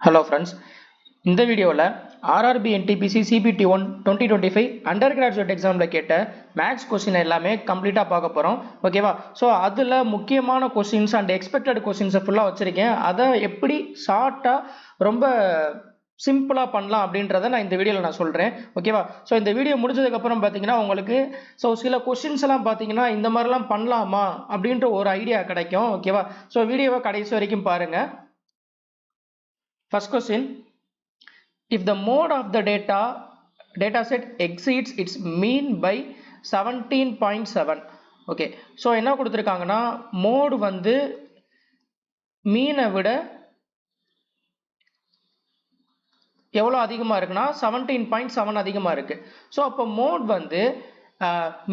Hello friends, இந்த வீடியோவில் RRB NTPC CPT 1 2025 undergraduate எக்ஸாமில் கேட்ட மேக்ஸ் கொஸ்டின் எல்லாமே கம்ப்ளீட்டாக பார்க்க போகிறோம். ஓகேவா? ஸோ அதில் முக்கியமான கொஸ்டின்ஸ் அண்ட் எக்ஸ்பெக்டட் கொஸ்டின்ஸை ஃபுல்லாக வச்சுருக்கேன். அதை எப்படி ஷார்ட்டாக ரொம்ப சிம்பிளாக பண்ணலாம் அப்படின்றத நான் இந்த வீடியோவில் நான் சொல்கிறேன். ஓகேவா? ஸோ இந்த வீடியோ முடிஞ்சதுக்கப்புறம் பார்த்தீங்கன்னா உங்களுக்கு சில கொஸ்டின்ஸ் எல்லாம் பார்த்தீங்கன்னா இந்த மாதிரிலாம் பண்ணலாமா அப்படின்ற ஒரு ஐடியா கிடைக்கும். ஓகேவா? ஸோ வீடியோவை கடைசி வரைக்கும் பாருங்கள். First question, if the mode of the data set exceeds its mean by 17.7. okay, so என்ன கொடுத்திருக்காங்கன்னா mode வந்து mean விட எவ்வளவு அதிகமா இருக்குன்னா 17.7 அதிகமா இருக்கு. so அப்ப mode வந்து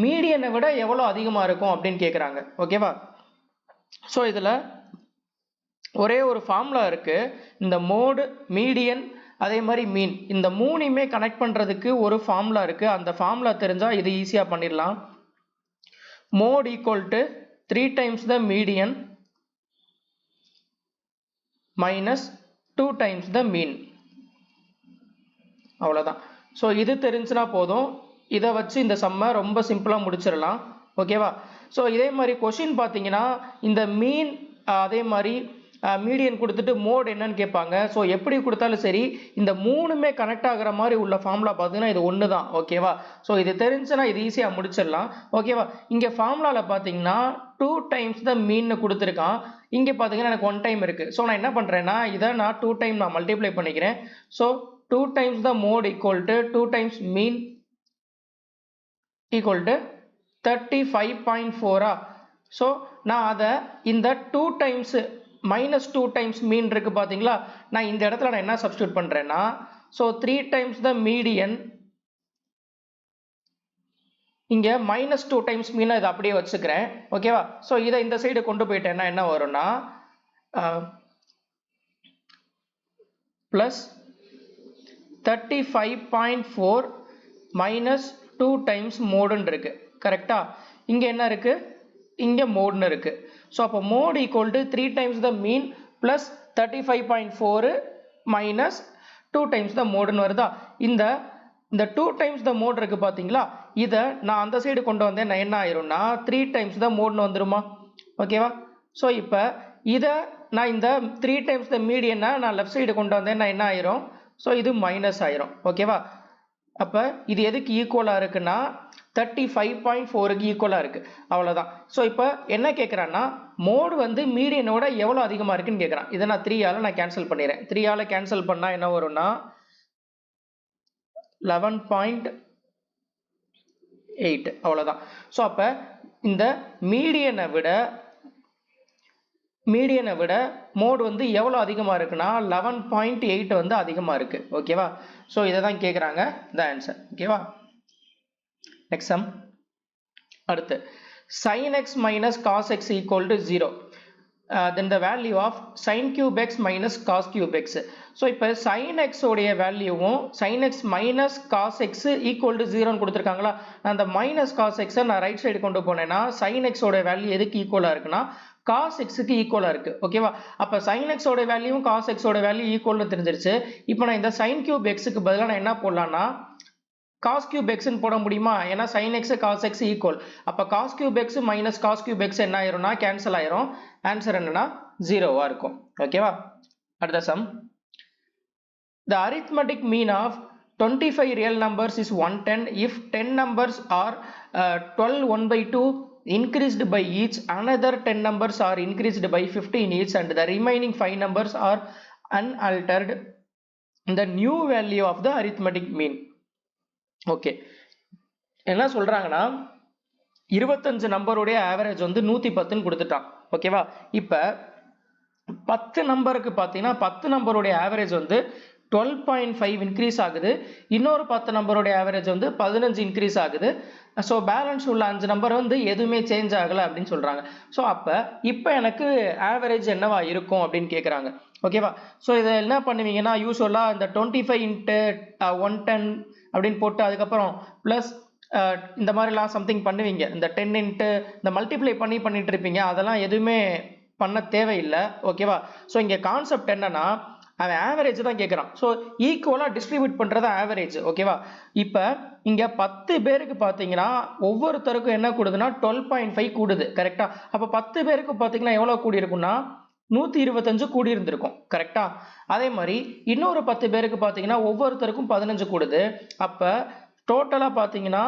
மீடியனை விட எவ்வளவு அதிகமா இருக்கும் அப்படின்னு கேக்குறாங்க. ஓகேவா? so இதுல ஒரே ஒரு ஃபார்முலா இருக்கு. இந்த மோடு, மீடியன், அதே மாதிரி மீன், இந்த மூணையுமே கனெக்ட் பண்றதுக்கு ஒரு ஃபார்முலா இருக்கு. அந்த ஃபார்முலா தெரிஞ்சா இது ஈஸியா பண்ணிடலாம். Mode equal to 3 times the median minus 2 times the mean. அவ்வளவுதான். ஸோ இது தெரிஞ்சுனா போதும். இதை வச்சு இந்த சம்மை ரொம்ப சிம்பிளா முடிச்சிடலாம். ஓகேவா? ஸோ இதே மாதிரி கொஸ்டின் பார்த்தீங்கன்னா இந்த மீன் அதே மாதிரி மீடியன் கொடுத்துட்டு மோட் என்னன்னு கேட்பாங்க. ஸோ எப்படி கொடுத்தாலும் சரி இந்த மூணுமே கனெக்ட் ஆகிற மாதிரி உள்ள ஃபார்முலா பார்த்தீங்கன்னா இது ஒன்று தான். ஓகேவா? ஸோ இது தெரிஞ்சுன்னா இது ஈஸியாக முடிச்சிடலாம். ஓகேவா? இங்கே ஃபார்முலாவில் பார்த்தீங்கன்னா 2 டைம்ஸ் த மீன் கொடுத்துருக்கான். இங்கே பார்த்தீங்கன்னா எனக்கு 1 டைம் இருக்கு. ஸோ நான் என்ன பண்ணுறேன்னா இதை நான் 2 டைம் நான் மல்டிப்ளை பண்ணிக்கிறேன். So 2 times the mode equal to 2 times mean equal to 35.4. So நான் அதை இந்த 2 டைம்ஸ் மைனஸ் 2 டைம்ஸ் மீன் இருக்கு பாத்தீங்களா, நான் இந்த இடத்துல நான் என்ன சப்ஸ்டிட்யூட் பண்றேன்னா ஸோ 3 டைம்ஸ் த மீடியன், இங்க மைனஸ் 2 டைம்ஸ் மீன் இதை அப்படியே வச்சுக்கிறேன். ஓகேவா? ஸோ இதை இந்த சைடு கொண்டு போயிட்டேன்னா என்ன வரும்னா பிளஸ் 35.4 மைனஸ் 2 டைம்ஸ் மோடுன்னு இருக்கு. கரெக்டா? இங்க என்ன இருக்கு? இங்க மோட்னு இருக்கு. ஸோ அப்போ mode equal to 3 times the mean plus 35.4 minus 2 times the மோடுன்னு வருதா? இந்த 2 டைம்ஸ் த மோட் இருக்கு பாத்தீங்களா, இதை நான் அந்த சைடு கொண்டு வந்தேன். நான் என்ன ஆயிரும்னா 3 டைம்ஸ் த மோட்னு வந்துருமா? ஓகேவா? ஸோ இப்போ இதை நான் இந்த 3 டைம்ஸ் த மீடியனை நான் லெஃப்ட் சைடு கொண்டு வந்தேன். நான் என்ன ஆயிரும்? ஸோ இது மைனஸ் ஆயிரும். ஓகேவா? அப்ப இது எதுக்கு ஈக்குவலா இருக்குன்னா 35.4க்கு ஈக்குவலா இருக்கு. அவ்வளவுதான். ஸோ இப்போ என்ன கேட்கறான்னா மோடு வந்து மீடியனோட எவ்வளவு அதிகமா இருக்குன்னு கேட்கறான். இதை நான் 3ஆல நான் கேன்சல் பண்ணிடுறேன். 3ஆல கேன்சல் பண்ணா என்ன வரும்னா 11.8. அவ்வளவுதான். ஸோ அப்ப இந்த மீடியனை விட மோட் வந்து எவ்வளவு அதிகமா இருக்குன்னா 11.8 வந்து அதிகமா இருக்கு. ஓகேவா? சோ இதை தான் கேக்குறாங்க. the answer. ஓகேவா? next sum. அடுத்து sin x minus cos x equal to 0. then the value of sin cube x minus cos cube x. so இப்போ sin x உடைய வேல்யூவும் sin x minus cos x equal to 0 கொடுத்திருக்காங்களா, நான் அந்த minus cos x நான் right side கொண்டு போனேன்னா sin x உடைய value எதுக்கு ஈக்குவலா இருக்குன்னா cos x க்கு ஈக்குவலா இருக்கு. ஓகேவா? அப்ப sin x ஓட வேல்யூவும் cos x ஓட வேல்யூ ஈக்குவல்னு தெரிஞ்சிருச்சு. இப்போ நான் இந்த sin cube x க்கு பதிலா நான் என்ன போடலாம்னா cos cube x ன்னு போட முடியுமா? ஏன்னா sin x cos x equal. அப்ப cos cube x minus cos cube x என்ன ஆயிரும்னா கேன்சல் ஆயிரும். ஆன்சர் என்னன்னா 0வா இருக்கும். ஓகேவா? அடுத்த some. The arithmetic mean of 25 real numbers is 110 if 10 numbers are 12 1/2 increased by each, another 10 numbers are increased by 15 each, and the remaining 5 numbers are unaltered. The new value of the arithmetic mean. Okay, என்ன சொல்றாங்கன்னா 25 நம்பருடைய average வந்து 110ன்னு கொடுத்துட்டான். ஓகேவா? இப்ப 10 நம்பருக்கு பார்த்தீங்கன்னா 10 நம்பருடைய average வந்து 12.5 increase ஆகுது. இன்னொரு 10 நம்பருடைய ஆவரேஜ் வந்து 15 இன்க்ரீஸ் ஆகுது. ஸோ பேலன்ஸ் உள்ள 5 நம்பர் வந்து எதுவுமே சேஞ்ச் ஆகலை அப்படின்னு சொல்றாங்க. ஸோ இப்போ எனக்கு ஆவரேஜ் என்னவா இருக்கும் அப்படின்னு கேட்குறாங்க. ஓகேவா? ஸோ இதை என்ன பண்ணுவீங்கன்னா யூஸ்வலாக இந்த 25 × 110 அப்படின்னு போட்டு அதுக்கப்புறம் ப்ளஸ் இந்த மாதிரிலாம் சம்திங் பண்ணுவீங்க. இந்த 10 × இந்த மல்டிப்ளை பண்ணிட்டு இருப்பீங்க. அதெல்லாம் எதுவுமே பண்ண தேவையில்லை. ஓகேவா? ஸோ இங்கே கான்செப்ட் என்னன்னா அவன் ஆவரேஜ் தான் கேட்குறான். ஸோ ஈக்குவலாக டிஸ்ட்ரிபியூட் பண்ணுறது ஆவரேஜ். ஓகேவா? இப்போ இங்கே 10 பேருக்கு பார்த்தீங்கன்னா ஒவ்வொருத்தருக்கும் என்ன கூடுதுன்னா 12.5 கூடுது. கரெக்டா? அப்போ 10 பேருக்கு பார்த்தீங்கன்னா எவ்வளோ கூடி இருக்குன்னா 125 கூடி இருந்திருக்கும். கரெக்டா? அதே மாதிரி இன்னொரு 10 பேருக்கு பார்த்தீங்கன்னா ஒவ்வொருத்தருக்கும் 15 கூடுது. அப்போ டோட்டலாக பார்த்தீங்கன்னா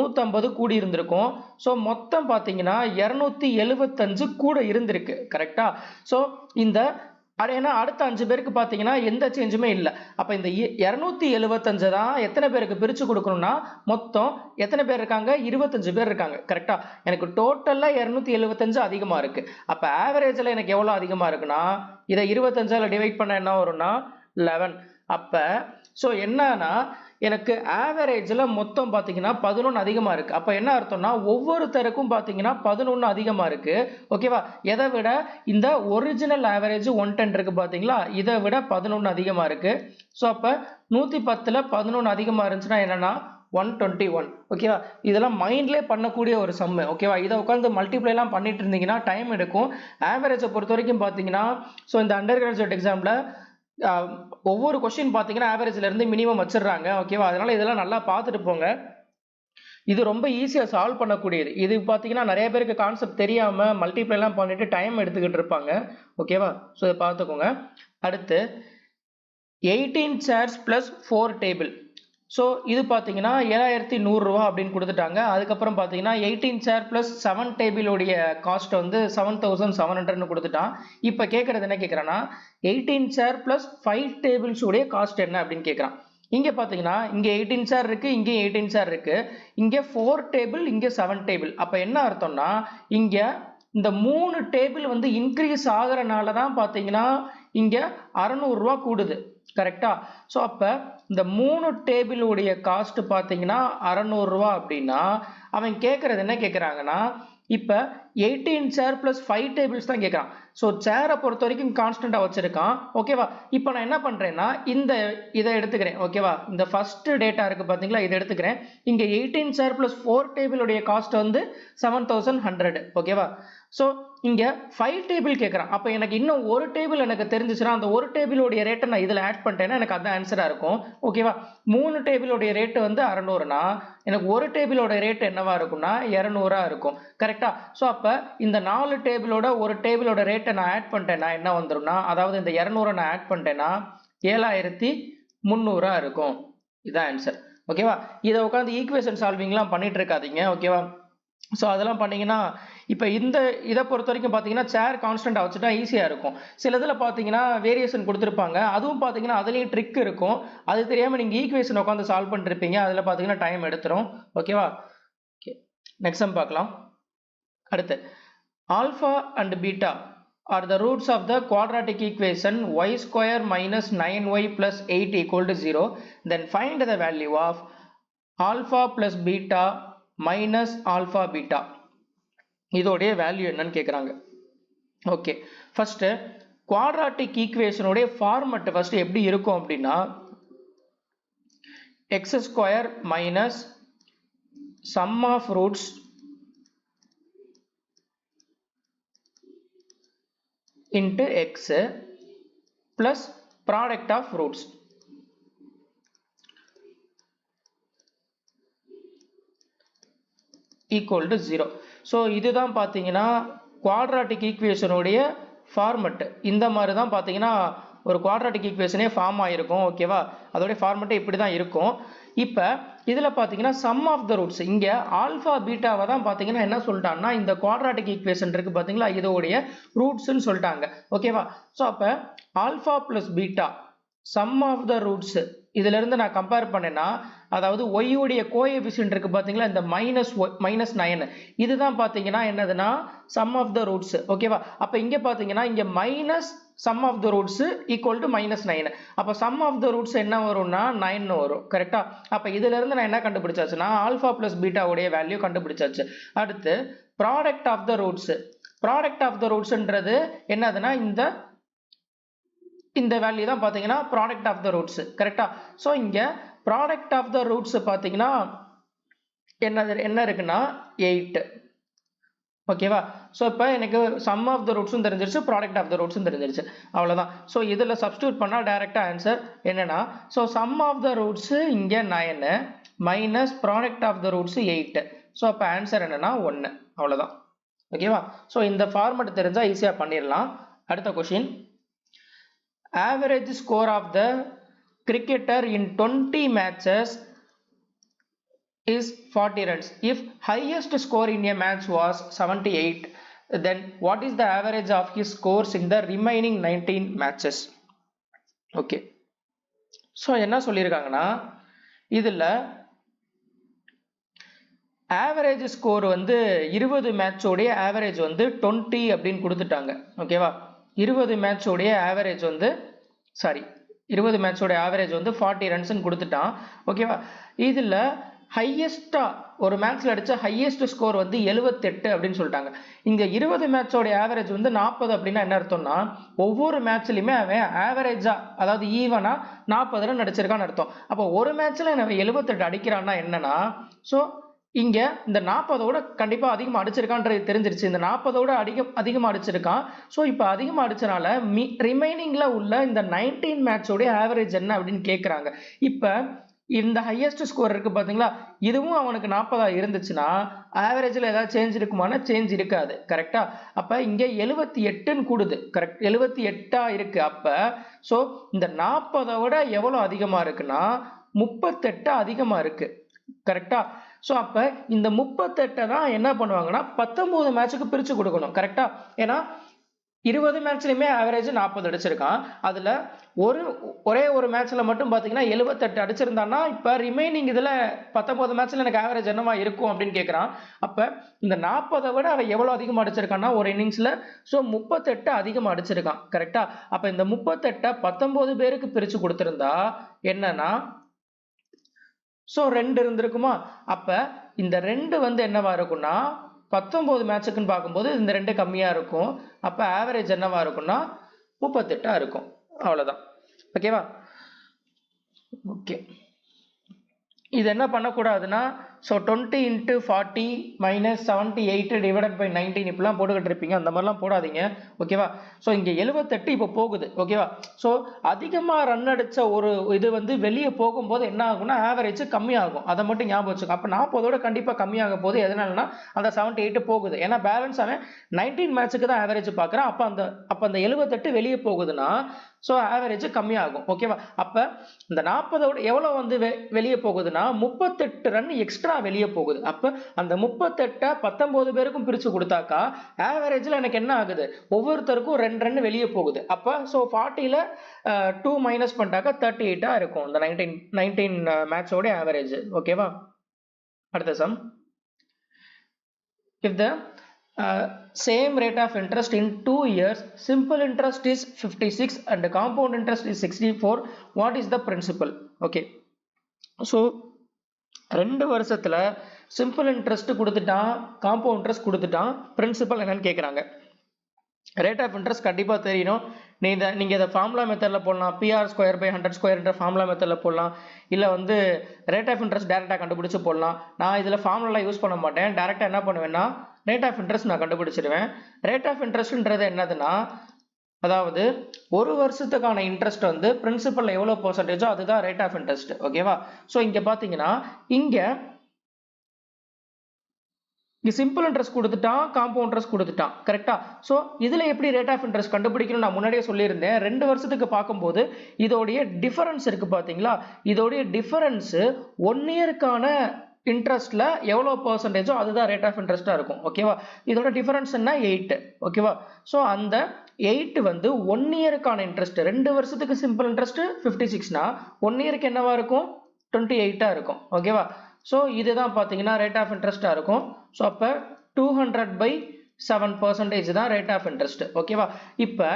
150 கூடி இருந்திருக்கும். ஸோ மொத்தம் பார்த்தீங்கன்னா 275 கூட இருந்திருக்கு. கரெக்டா? ஸோ இந்த ஏன்னா அடுத்த 5 பேருக்கு பார்த்தீங்கன்னா எந்த சேஞ்சுமே இல்லை. அப்போ இந்த 275 தான் எத்தனை பேருக்கு பிரித்து கொடுக்கணும்னா மொத்தம் எத்தனை பேர் இருக்காங்க? 25 பேர் இருக்காங்க. கரெக்டா? எனக்கு டோட்டலாக 275 அதிகமாக இருக்குது. அப்போ ஆவரேஜில் எனக்கு எவ்வளோ அதிகமாக இருக்குன்னா இதை 25ஆல் டிவைட் பண்ண என்ன வரும்னா 11. அப்போ ஸோ என்னன்னா எனக்கு ஆவரேஜில் மொத்தம் பார்த்தீங்கன்னா 11 அதிகமாக இருக்குது. அப்போ என்ன அர்த்தம்னா ஒவ்வொருத்தருக்கும் பார்த்தீங்கன்னா 11 அதிகமாக இருக்குது. ஓகேவா? எதை விட இந்த ஒரிஜினல் ஆவரேஜ் 110 இருக்குது பார்த்தீங்களா, இதை விட 11 அதிகமாக இருக்குது. ஸோ அப்போ 110ல் 11 அதிகமாக இருந்துச்சுன்னா என்னன்னா 121. ஓகேவா? இதெல்லாம் மைண்ட்லேயே பண்ணக்கூடிய ஒரு சம்மு. ஓகேவா? இதை உட்காந்து மல்டிப்ளைலாம் பண்ணிட்டு இருந்தீங்கன்னா டைம் எடுக்கும். ஆவரேஜை பொறுத்த வரைக்கும் பார்த்தீங்கன்னா ஸோ இந்த அண்டர் கிராஜுவேட் எக்ஸாமில் ஒவ்வொரு கொஸ்டின் பார்த்தீங்கன்னா ஆவரேஜ்ல இருந்து மினிமம் வச்சிடுறாங்க. ஓகேவா? அதனால இதெல்லாம் நல்லா பார்த்துட்டு போங்க. இது ரொம்ப ஈஸியாக சால்வ் பண்ணக்கூடியது. இது பார்த்தீங்கன்னா நிறைய பேருக்கு கான்செப்ட் தெரியாமல் மல்டிப்ளைலாம் பண்ணிட்டு டைம் எடுத்துக்கிட்டு இருப்பாங்க. ஓகேவா? ஸோ இதை பார்த்துக்கோங்க. அடுத்து 18 சேர்ஸ் + 4 டேபிள். ஸோ இது பார்த்தீங்கன்னா 7100 ரூபா அப்படின்னு கொடுத்துட்டாங்க. அதுக்கப்புறம் பார்த்தீங்கன்னா 18 சேர் + 7 டேபிளோடைய காஸ்ட் வந்து 7700 கொடுத்துட்டான். இப்போ கேட்குறது என்ன கேட்குறான்னா 18 சேர் + 5 டேபிள்ஸ் உடைய காஸ்ட் என்ன அப்படின்னு கேட்குறான். இங்கே பார்த்தீங்கன்னா இங்கே 18 சேர் இருக்குது, இங்கே 18 சேர் இருக்குது, இங்கே 4 டேபிள், இங்கே 7 டேபிள். அப்போ என்ன அர்த்தம்னா இங்கே இந்த 3 டேபிள் வந்து இன்க்ரீஸ் ஆகிறனால தான் பார்த்தீங்கன்னா இங்கே 600 ரூபா கூடுது. கரெக்டா? ஸோ அப்போ இந்த 3 டேபிளுடைய காஸ்ட் பார்த்தீங்கன்னா 600 ரூபா அப்படின்னா அவன் கேட்குறது என்ன கேட்குறாங்கன்னா இப்போ 18 சேர் + 5 டேபிள்ஸ் தான் கேட்குறான். ஸோ சேரை பொறுத்த வரைக்கும் கான்ஸ்டண்ட்டாக வச்சுருக்கான். ஓகேவா? இப்போ நான் என்ன பண்ணுறேன்னா இதை எடுத்துக்கிறேன். ஓகேவா? இந்த ஃபர்ஸ்ட் டேட்டா இருக்குது பார்த்தீங்களா, இதை எடுத்துக்கிறேன். இங்கே 18 சேர் + 4 டேபிளுடைய காஸ்ட் வந்து 7100. ஓகேவா? ஸோ இங்கே 5 டேபிள் கேட்குறான். அப்போ எனக்கு இன்னும் ஒரு டேபிள் எனக்கு தெரிஞ்சிச்சுன்னா அந்த ஒரு டேபிளோடைய ரேட்டை நான் இதில் ஆட் பண்ணிட்டேன்னா எனக்கு அதுதான் ஆன்சராக இருக்கும். ஓகேவா? 3 டேபிளோடைய ரேட்டு வந்து 600னா எனக்கு ஒரு டேபிளோட ரேட் என்னவா இருக்கும்னா 200 இருக்கும். கரெக்டா? ஸோ அப்போ இந்த 4 டேபிளோட ஒரு டேபிளோட ரேட்டை நான் ஆட் பண்ணிட்டேன்னா என்ன வந்துடும்னா, அதாவது இந்த 200 நான் ஆட் பண்ணிட்டேன்னா 7300 இருக்கும். இதுதான் ஆன்சர். ஓகேவா? இதை உட்காந்து ஈக்குவேஷன் சால்விங்லாம் பண்ணிட்டு இருக்காதீங்க. ஓகேவா? ஸோ அதெல்லாம் பண்ணிங்கன்னா இப்போ இதை பொறுத்த வரைக்கும் பார்த்தீங்கன்னா சேர் கான்ஸ்டண்ட்டாக வச்சுட்டா ஈஸியாக இருக்கும். சில இதில் பார்த்தீங்கன்னா வேரியேஷன் கொடுத்துருப்பாங்க. அதுவும் பார்த்தீங்கன்னா அதுலேயும் ட்ரிக் இருக்கும். அது தெரியாமல் நீங்கள் ஈக்குவேஷன் உட்காந்து சால்வ் பண்ணிருப்பீங்க. அதில் பார்த்தீங்கன்னா டைம் எடுத்துரும். ஓகேவா? ஓகே, நெக்ஸ்ட் சம் பார்க்கலாம். அடுத்து alpha and beta are the roots of the quadratic equation y square minus 9y plus 8 equal to 0. Then find the value of alpha plus beta minus alpha beta. இதோடைய value என்னன்னு கேட்குறாங்க. Okay, first quadratic ஈக்குவேஷனுடைய format first எப்படி இருக்கும் அப்படின்னா x square minus sum of roots into x plus product of roots equal to 0. So இதுதான் பார்த்தீங்கன்னா quadratic ஈக்குவேஷனுடைய format. இந்த மாதிரி தான் பார்த்தீங்கன்னா ஒரு குவாட்ராட்டிக் ஈக்குவேஷனே ஃபார்ம் ஆகிருக்கும். ஓகேவா? அதோடைய ஃபார்மெட்டே இப்படி தான் இருக்கும். இப்போ இதில் பார்த்தீங்கன்னா சம் ஆஃப் த ரூட்ஸ் இங்கே ஆல்ஃபா பீட்டாவை தான் பார்த்தீங்கன்னா என்ன சொல்லிட்டாங்கன்னா இந்த குவாட்ராட்டிக் ஈக்குவேஷன் இருக்குது பார்த்தீங்களா, இதோடைய ரூட்ஸ்ன்னு சொல்லிட்டாங்க. ஓகேவா? ஸோ அப்போ alpha plus beta sum of the roots இதிலிருந்து நான் கம்பேர் பண்ணேன்னா அதாவது ஒய்யுடைய கோஎஃபிஷியன்ட் இருக்கு பார்த்தீங்களா, இந்த -9 இதுதான் பார்த்தீங்கன்னா என்னதுன்னா சம் ஆஃப் த ரூட்ஸ். ஓகேவா? அப்போ இங்கே பார்த்தீங்கன்னா இங்கே minus sum of the roots equal to -9. அப்போ சம் ஆஃப் த ரூட்ஸ் என்ன வரும்னா 9 வரும். கரெக்டா? அப்போ இதுல இருந்து நான் என்ன கண்டுபிடிச்சாச்சுன்னா ஆல்ஃபா பிளஸ் பீட்டாவுடைய வேல்யூ கண்டுபிடிச்சாச்சு. அடுத்து product of the roots. Product of the ரூட்ஸ்ன்றது என்னதுன்னா இந்த வேல்யூ தான் பார்த்தீங்கன்னா ப்ராடக்ட் ஆஃப் த ரூட்ஸ். கரெக்டா? ஸோ இங்கே ப்ராடக்ட் ஆஃப் த ரூட்ஸ் பார்த்தீங்கன்னா என்ன இருக்குன்னா 8. ஓகேவா? ஸோ இப்போ எனக்கு சம் ஆஃப் த ரூட்ஸும் தெரிஞ்சிருச்சு, ப்ராடக்ட் ஆஃப் த ரூட்ஸும் தெரிஞ்சிருச்சு, அவ்வளோதான். ஸோ இதில் சப்ஸ்டியூட் பண்ணால் டைரெக்டாக ஆன்சர் என்னன்னா, so sum of the roots இங்கே 9 minus product of the roots 8. So அப்போ ஆன்சர் என்னன்னா 1, அவ்வளோதான். ஓகேவா? ஸோ இந்த ஃபார்மட் தெரிஞ்சால் ஈஸியாக பண்ணிடலாம். அடுத்த question, average score of the cricketer in 20 matches is 40 runs. If highest score in a match was 78, then what is the average of his scores in the remaining 19 matches? Okay. So என்ன சொல்லியிருக்காங்கன்னா, இதில் average score வந்து 20 மேட்சோடைய average வந்து 20 அப்படின்னு கொடுத்துட்டாங்க. ஓகேவா? 20 மேட்சோடைய average வந்து 20 மேட்சோடைய average வந்து 40 ரன்ஸ்ன்னு கொடுத்துட்டான். ஓகேவா? இதில் ஹையஸ்டா ஒரு மேட்ச்ல அடிச்ச ஹையஸ்ட் ஸ்கோர் வந்து 78 அப்படின்னு சொல்லிட்டாங்க. இங்க 20 மேட்சோட ஆவரேஜ் வந்து 40 அப்படின்னா என்ன அர்த்தம்னா, ஒவ்வொரு மேட்ச்லயுமே அவன் ஆவரேஜா, அதாவது ஈவனா 40 ரன் அடிச்சிருக்கான்னு அர்த்தம். அப்போ ஒரு மேட்ச்ல அவன் 78 அடிக்கிறான்னா என்னன்னா, ஸோ இங்க இந்த 40ஓட கண்டிப்பா அதிகமா அடிச்சிருக்கான்றது தெரிஞ்சிருச்சு. இந்த 40ஓட அதிகமா அடிச்சிருக்கான். ஸோ இப்போ அதிகமா அடிச்சனால ரிமைனிங்ல உள்ள இந்த 19 மேட்சோட ஆவரேஜ் என்ன அப்படின்னு கேட்கறாங்க. இப்போ இந்த ஹையஸ்ட் ஸ்கோர் இருக்கு பாத்தீங்களா, இதுவும் அவனுக்கு 40 இருந்துச்சுன்னா ஆவரேஜ்ல ஏதாவது சேஞ்ச் இருக்குமானா சேஞ்ச் இருக்காது. கரெக்டா? அப்ப இங்க 78ன்னு கூடுது. கரெக்ட், 78 இருக்கு. அப்ப சோ இந்த 40ஓட எவ்வளவு அதிகமா இருக்குன்னா 38 அதிகமா இருக்கு. கரெக்டா? சோ அப்ப இந்த 38 தான் என்ன பண்ணுவாங்கன்னா 19 மேட்சுக்கு பிரிச்சு கொடுக்கணும். கரெக்டா? ஏன்னா 20 மேட்ச்லயுமே ஆவரேஜ் 40 அடிச்சிருக்கான். அதுல ஒரே ஒரு மேட்ச்ல மட்டும் பாத்தீங்கன்னா 78 அடிச்சிருந்தான்னா இப்ப ரிமைனிங் இதுல 19 மேட்ச்ல எனக்கு ஆவரேஜ் என்னவா இருக்கும் அப்படின்னு கேட்கறான். அப்ப இந்த 40 விட அவன் எவ்வளவு அதிகமா அடிச்சிருக்கான்னா ஒரு இன்னிங்ஸ்ல 38 அதிகமா அடிச்சிருக்கான். கரெக்டா? அப்ப இந்த 38 19 பேருக்கு பிரிச்சு கொடுத்திருந்தா என்னன்னா 2 இருந்திருக்குமா? அப்ப இந்த 2 வந்து என்னவா இருக்கும்னா 19 மேட்சுக்குன்னு பார்க்கும்போது இந்த 2 கம்மியா இருக்கும். அப்ப ஆவரேஜ் என்னவா இருக்கும்னா 38 இருக்கும். அவ்வளவுதான். ஓகேவா? ஓகே. இது என்ன பண்ணக்கூடாதுன்னா, ஸோ 20 × 40 - 78 / 19 இப்படிலாம் போட்டுக்கிட்டு இருப்பீங்க, அந்த மாதிரிலாம் போடாதீங்க. ஓகேவா? ஸோ இங்கே 78 இப்போ போகுது. ஓகேவா? ஸோ அதிகமாக ரன் அடித்த ஒரு இது வந்து வெளியே போகும்போது என்ன ஆகும்னா ஆவரேஜ் கம்மியாகும். அதை மட்டும் ஞாபகம் வச்சுக்கோ. அப்போ 40ஓட கண்டிப்பாக கம்மியாக போகுது. எதனாலனா அந்த 78 போகுது. ஏன்னா பேலன்ஸ் அவன் 19 மேட்சுக்கு தான் ஆவரேஜ் பார்க்குறான். அப்போ அந்த 78 வெளியே போகுதுன்னா ஸோ ஆவரேஜ் கம்மியாகும். ஓகேவா? அப்போ இந்த 40ஓட எவ்வளோ வந்து வெளியே போகுதுன்னா 38 ரன் எக்ஸ்ட்ரா வெளியே போகுது. அப்ப அந்த 38 19 பேருக்கும் பிரிச்சு கொடுத்தாக்கா ஆவரேஜ்ல எனக்கு என்ன ஆகுது, ஒவ்வொருத்தருக்கும் 2 ரன் வெளியே போகுது. அப்ப சோ 40ல 2 மைனஸ் பண்ணிட்டாக்கா 38 இருக்கும் இந்த 19 மேட்சோட ஆவரேஜ். ஓகேவா? அடுத்த some, if the same rate of interest in 2 years, simple interest is 56 and compound interest is 64, what is the principal? Okay, so 2 வருஷத்துல சிம்பிள் இன்ட்ரெஸ்ட் கொடுத்துட்டான், காம்பவுண்ட் இன்ட்ரெஸ்ட் கொடுத்துட்டான், பிரின்சிபல் என்னன்னு கேட்குறாங்க. ரேட் ஆஃப் இன்ட்ரெஸ்ட் கண்டிப்பாக தெரியணும். நீங்கள் இதை ஃபார்முலா மெத்தடில் போடலாம், PR²/100² ஃபார்முலா மெத்தடில் போடலாம், இல்லை வந்து ரேட் ஆஃப் இன்ட்ரெஸ்ட் டேரெக்டாக கண்டுபிடிச்சு போடலாம். நான் இதில் ஃபார்முலாலாம் யூஸ் பண்ண மாட்டேன். டேரெக்டாக என்ன பண்ணுவேன்னா ரேட் ஆஃப் இன்ட்ரெஸ்ட் நான் கண்டுபிடிச்சிடுவேன். ரேட் ஆஃப் இன்ட்ரெஸ்ட்ன்றது என்னதுன்னா, அதாவது ஒரு வருஷத்துக்கான இன்ட்ரெஸ்ட் வந்து பிரின்சிபல் எவ்வளோ பெர்சன்டேஜோ அதுதான் ரேட் ஆஃப் இன்ட்ரெஸ்ட். ஓகேவா? ஸோ இங்கே பார்த்தீங்கன்னா இங்கே சிம்பிள் இன்ட்ரெஸ்ட் கொடுத்துட்டான், காம்பவுண்ட் இன்ட்ரெஸ்ட் கொடுத்துட்டான். கரெக்டா? ஸோ இதில் எப்படி ரேட் ஆஃப் இன்ட்ரெஸ்ட் கண்டுபிடிக்கணும் நான் முன்னாடியே சொல்லியிருந்தேன். 2 வருஷத்துக்கு பார்க்கும்போது இதோடைய டிஃபரன்ஸ் இருக்கு பார்த்தீங்களா, இதோடைய டிஃபரன்ஸ் 1 இயருக்கான இன்ட்ரெஸ்ட்ல எவ்வளோ பெர்சன்டேஜோ அதுதான் ரேட் ஆஃப் இன்ட்ரெஸ்டா இருக்கும். ஓகேவா? இதோட டிஃபரன்ஸ் என்ன 8. ஓகேவா? ஸோ அந்த 8 வந்து 1 இயருக்கான இன்ட்ரெஸ்ட். 2 வருஷத்துக்கு சிம்பிள் இன்ட்ரெஸ்ட் 56னா 1 இயருக்கு என்னவா இருக்கும் 28 இருக்கும். ஓகேவா? ஸோ இதுதான் பார்த்தீங்கன்னா ரேட் ஆஃப் இன்ட்ரெஸ்டா இருக்கும். ஸோ அப்போ 200/7% தான் ரேட் ஆஃப் இன்ட்ரெஸ்ட். ஓகேவா? இப்போ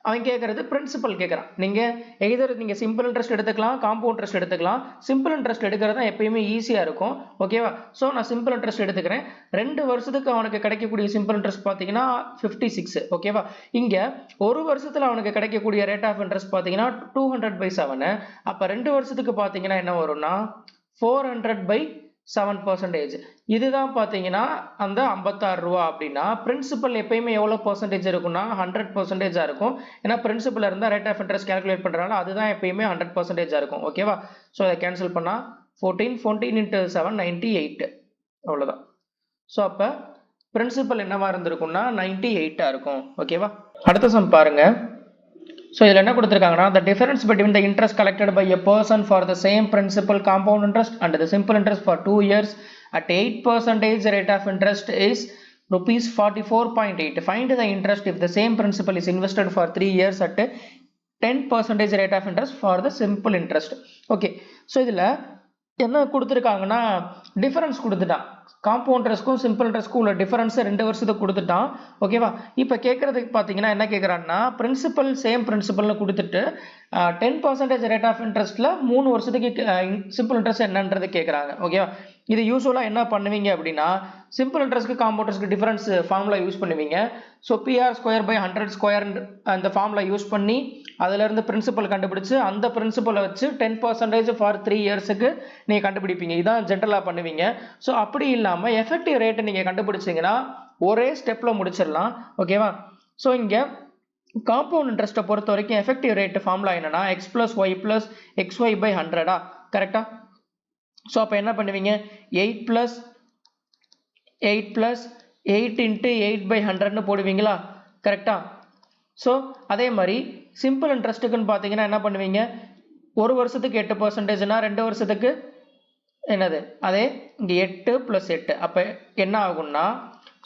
அவன் கேட்கறது பிரின்சிபல் கேட்குறான். நீங்கள் சிம்பிள் இன்ட்ரெஸ்ட் எடுத்துக்கலாம், காம்பவுண்ட் இன்ட்ரெஸ்ட் எடுத்துக்கலாம். சிம்பிள் இன்ட்ரெஸ்ட் எடுக்கிறது தான் எப்பயுமே ஈஸியாக இருக்கும். ஓகேவா? ஸோ நான் சிம்பிள் இன்ட்ரெஸ்ட் எடுத்துக்கிறேன். 2 வருஷத்துக்கு அவனுக்கு கிடைக்கக்கூடிய சிம்பிள் இன்ட்ரெஸ்ட் பார்த்தீங்கன்னா 56. ஓகேவா? இங்கே ஒரு வருஷத்தில் அவனுக்கு கிடைக்கக்கூடிய ரேட் ஆஃப் இன்ட்ரெஸ்ட் பார்த்தீங்கன்னா 200/7. அப்போ 2 வருஷத்துக்கு பார்த்தீங்கன்னா என்ன வரும்னா 400/7 7%. இதுதான் பார்த்தீங்கன்னா அந்த 56 ரூபா அப்படின்னா பிரின்சிபல் எப்பயுமே எவ்வளோ பர்சன்டேஜ் இருக்கும்னா 100% இருக்கும். ஏன்னா பிரின்சிபல் இருந்தால் ரேட் ஆஃப் இன்ட்ரெஸ்ட் கால்குலேட் பண்ணுறதுனால அதுதான் எப்பயுமே 100% இருக்கும். ஓகேவா? ஸோ அதை கேன்சல் பண்ணால் 14 into 7 98 அவ்வளோதான். ஸோ அப்போ பிரின்சிபல் என்னவா இருந்திருக்கும்னா 98 இருக்கும். ஓகேவா? அடுத்த சம் பாருங்க. ஸோ இதில் என்ன கொடுத்துருக்காங்கன்னா the difference between the interest collected by a person for the same principal compound interest and the simple interest for 2 years at 8% rate of interest is rupees 44.8. Find the interest if the same principal is invested for 3 years at 10% rate of interest for the simple interest. Okay, so இதில் என்ன கொடுத்துருக்காங்கன்னா difference கொடுத்துட்டான். Compound இன்ட்ரெஸ்ட்க்கும் simple இன்ட்ரெஸ்ட்க்கும் உள்ள difference 2 வருஷத்துக்கு கொடுத்துட்டான். ஓகேவா? இப்போ கேட்குறதுக்கு பார்த்தீங்கன்னா என்ன கேட்குறான்னா பிரின்சிபல் சேம் பிரின்சிபல்னு கொடுத்துட்டு 10% ரேட் ஆஃப் இன்ட்ரெஸ்ட்டில் 3 வருஷத்துக்கு சிம்பிள் இன்ட்ரெஸ்ட் என்னன்றது கேட்குறாங்க. ஓகேவா? இது யூஸ்வலாக என்ன பண்ணுவீங்க அப்படின்னா சிம்பிள் இன்ட்ரெஸ்ட்க்கு காம்பவுண்ட் இன்ட்ரெஸ்ட்க்கு டிஃபரன்ஸ் ஃபார்முலா யூஸ் பண்ணுவீங்க. ஸோ PR²/100² அந்த ஃபார்முலா யூஸ் பண்ணி அதிலிருந்து பிரின்சிபல் கண்டுபிடிச்சு அந்த பிரின்சிபலை வச்சு 10% ஃபார் 3 இயர்ஸுக்கு நீங்கள் கண்டுபிடிப்பீங்க. இதான் ஜென்ரலாக பண்ணுவீங்க. ஸோ அப்படி இல்லாமல் எஃபெக்டிவ் ரேட்டை நீங்கள் கண்டுபிடிச்சிங்கன்னா ஒரே ஸ்டெப்பில் முடிச்சிடலாம். ஓகேவா? ஸோ இங்கே காம்பவுண்ட் இன்ட்ரெஸ்ட்டை பொறுத்த வரைக்கும் எஃபெக்டிவ் ரேட் ஃபார்முலா என்னன்னா x + y + xy/100. கரெக்டாக? ஸோ அப்போ என்ன பண்ணுவீங்க 8 + 8 into 8/100ன்னு போடுவீங்களா? கரெக்டா? ஸோ அதே மாதிரி சிம்பிள் இன்ட்ரெஸ்ட்டுக்குன்னு பார்த்தீங்கன்னா என்ன பண்ணுவீங்க 1 வருஷத்துக்கு 8%னா 2 வருஷத்துக்கு என்னது அதே இங்கே 8 + 8. அப்போ என்ன ஆகும்னா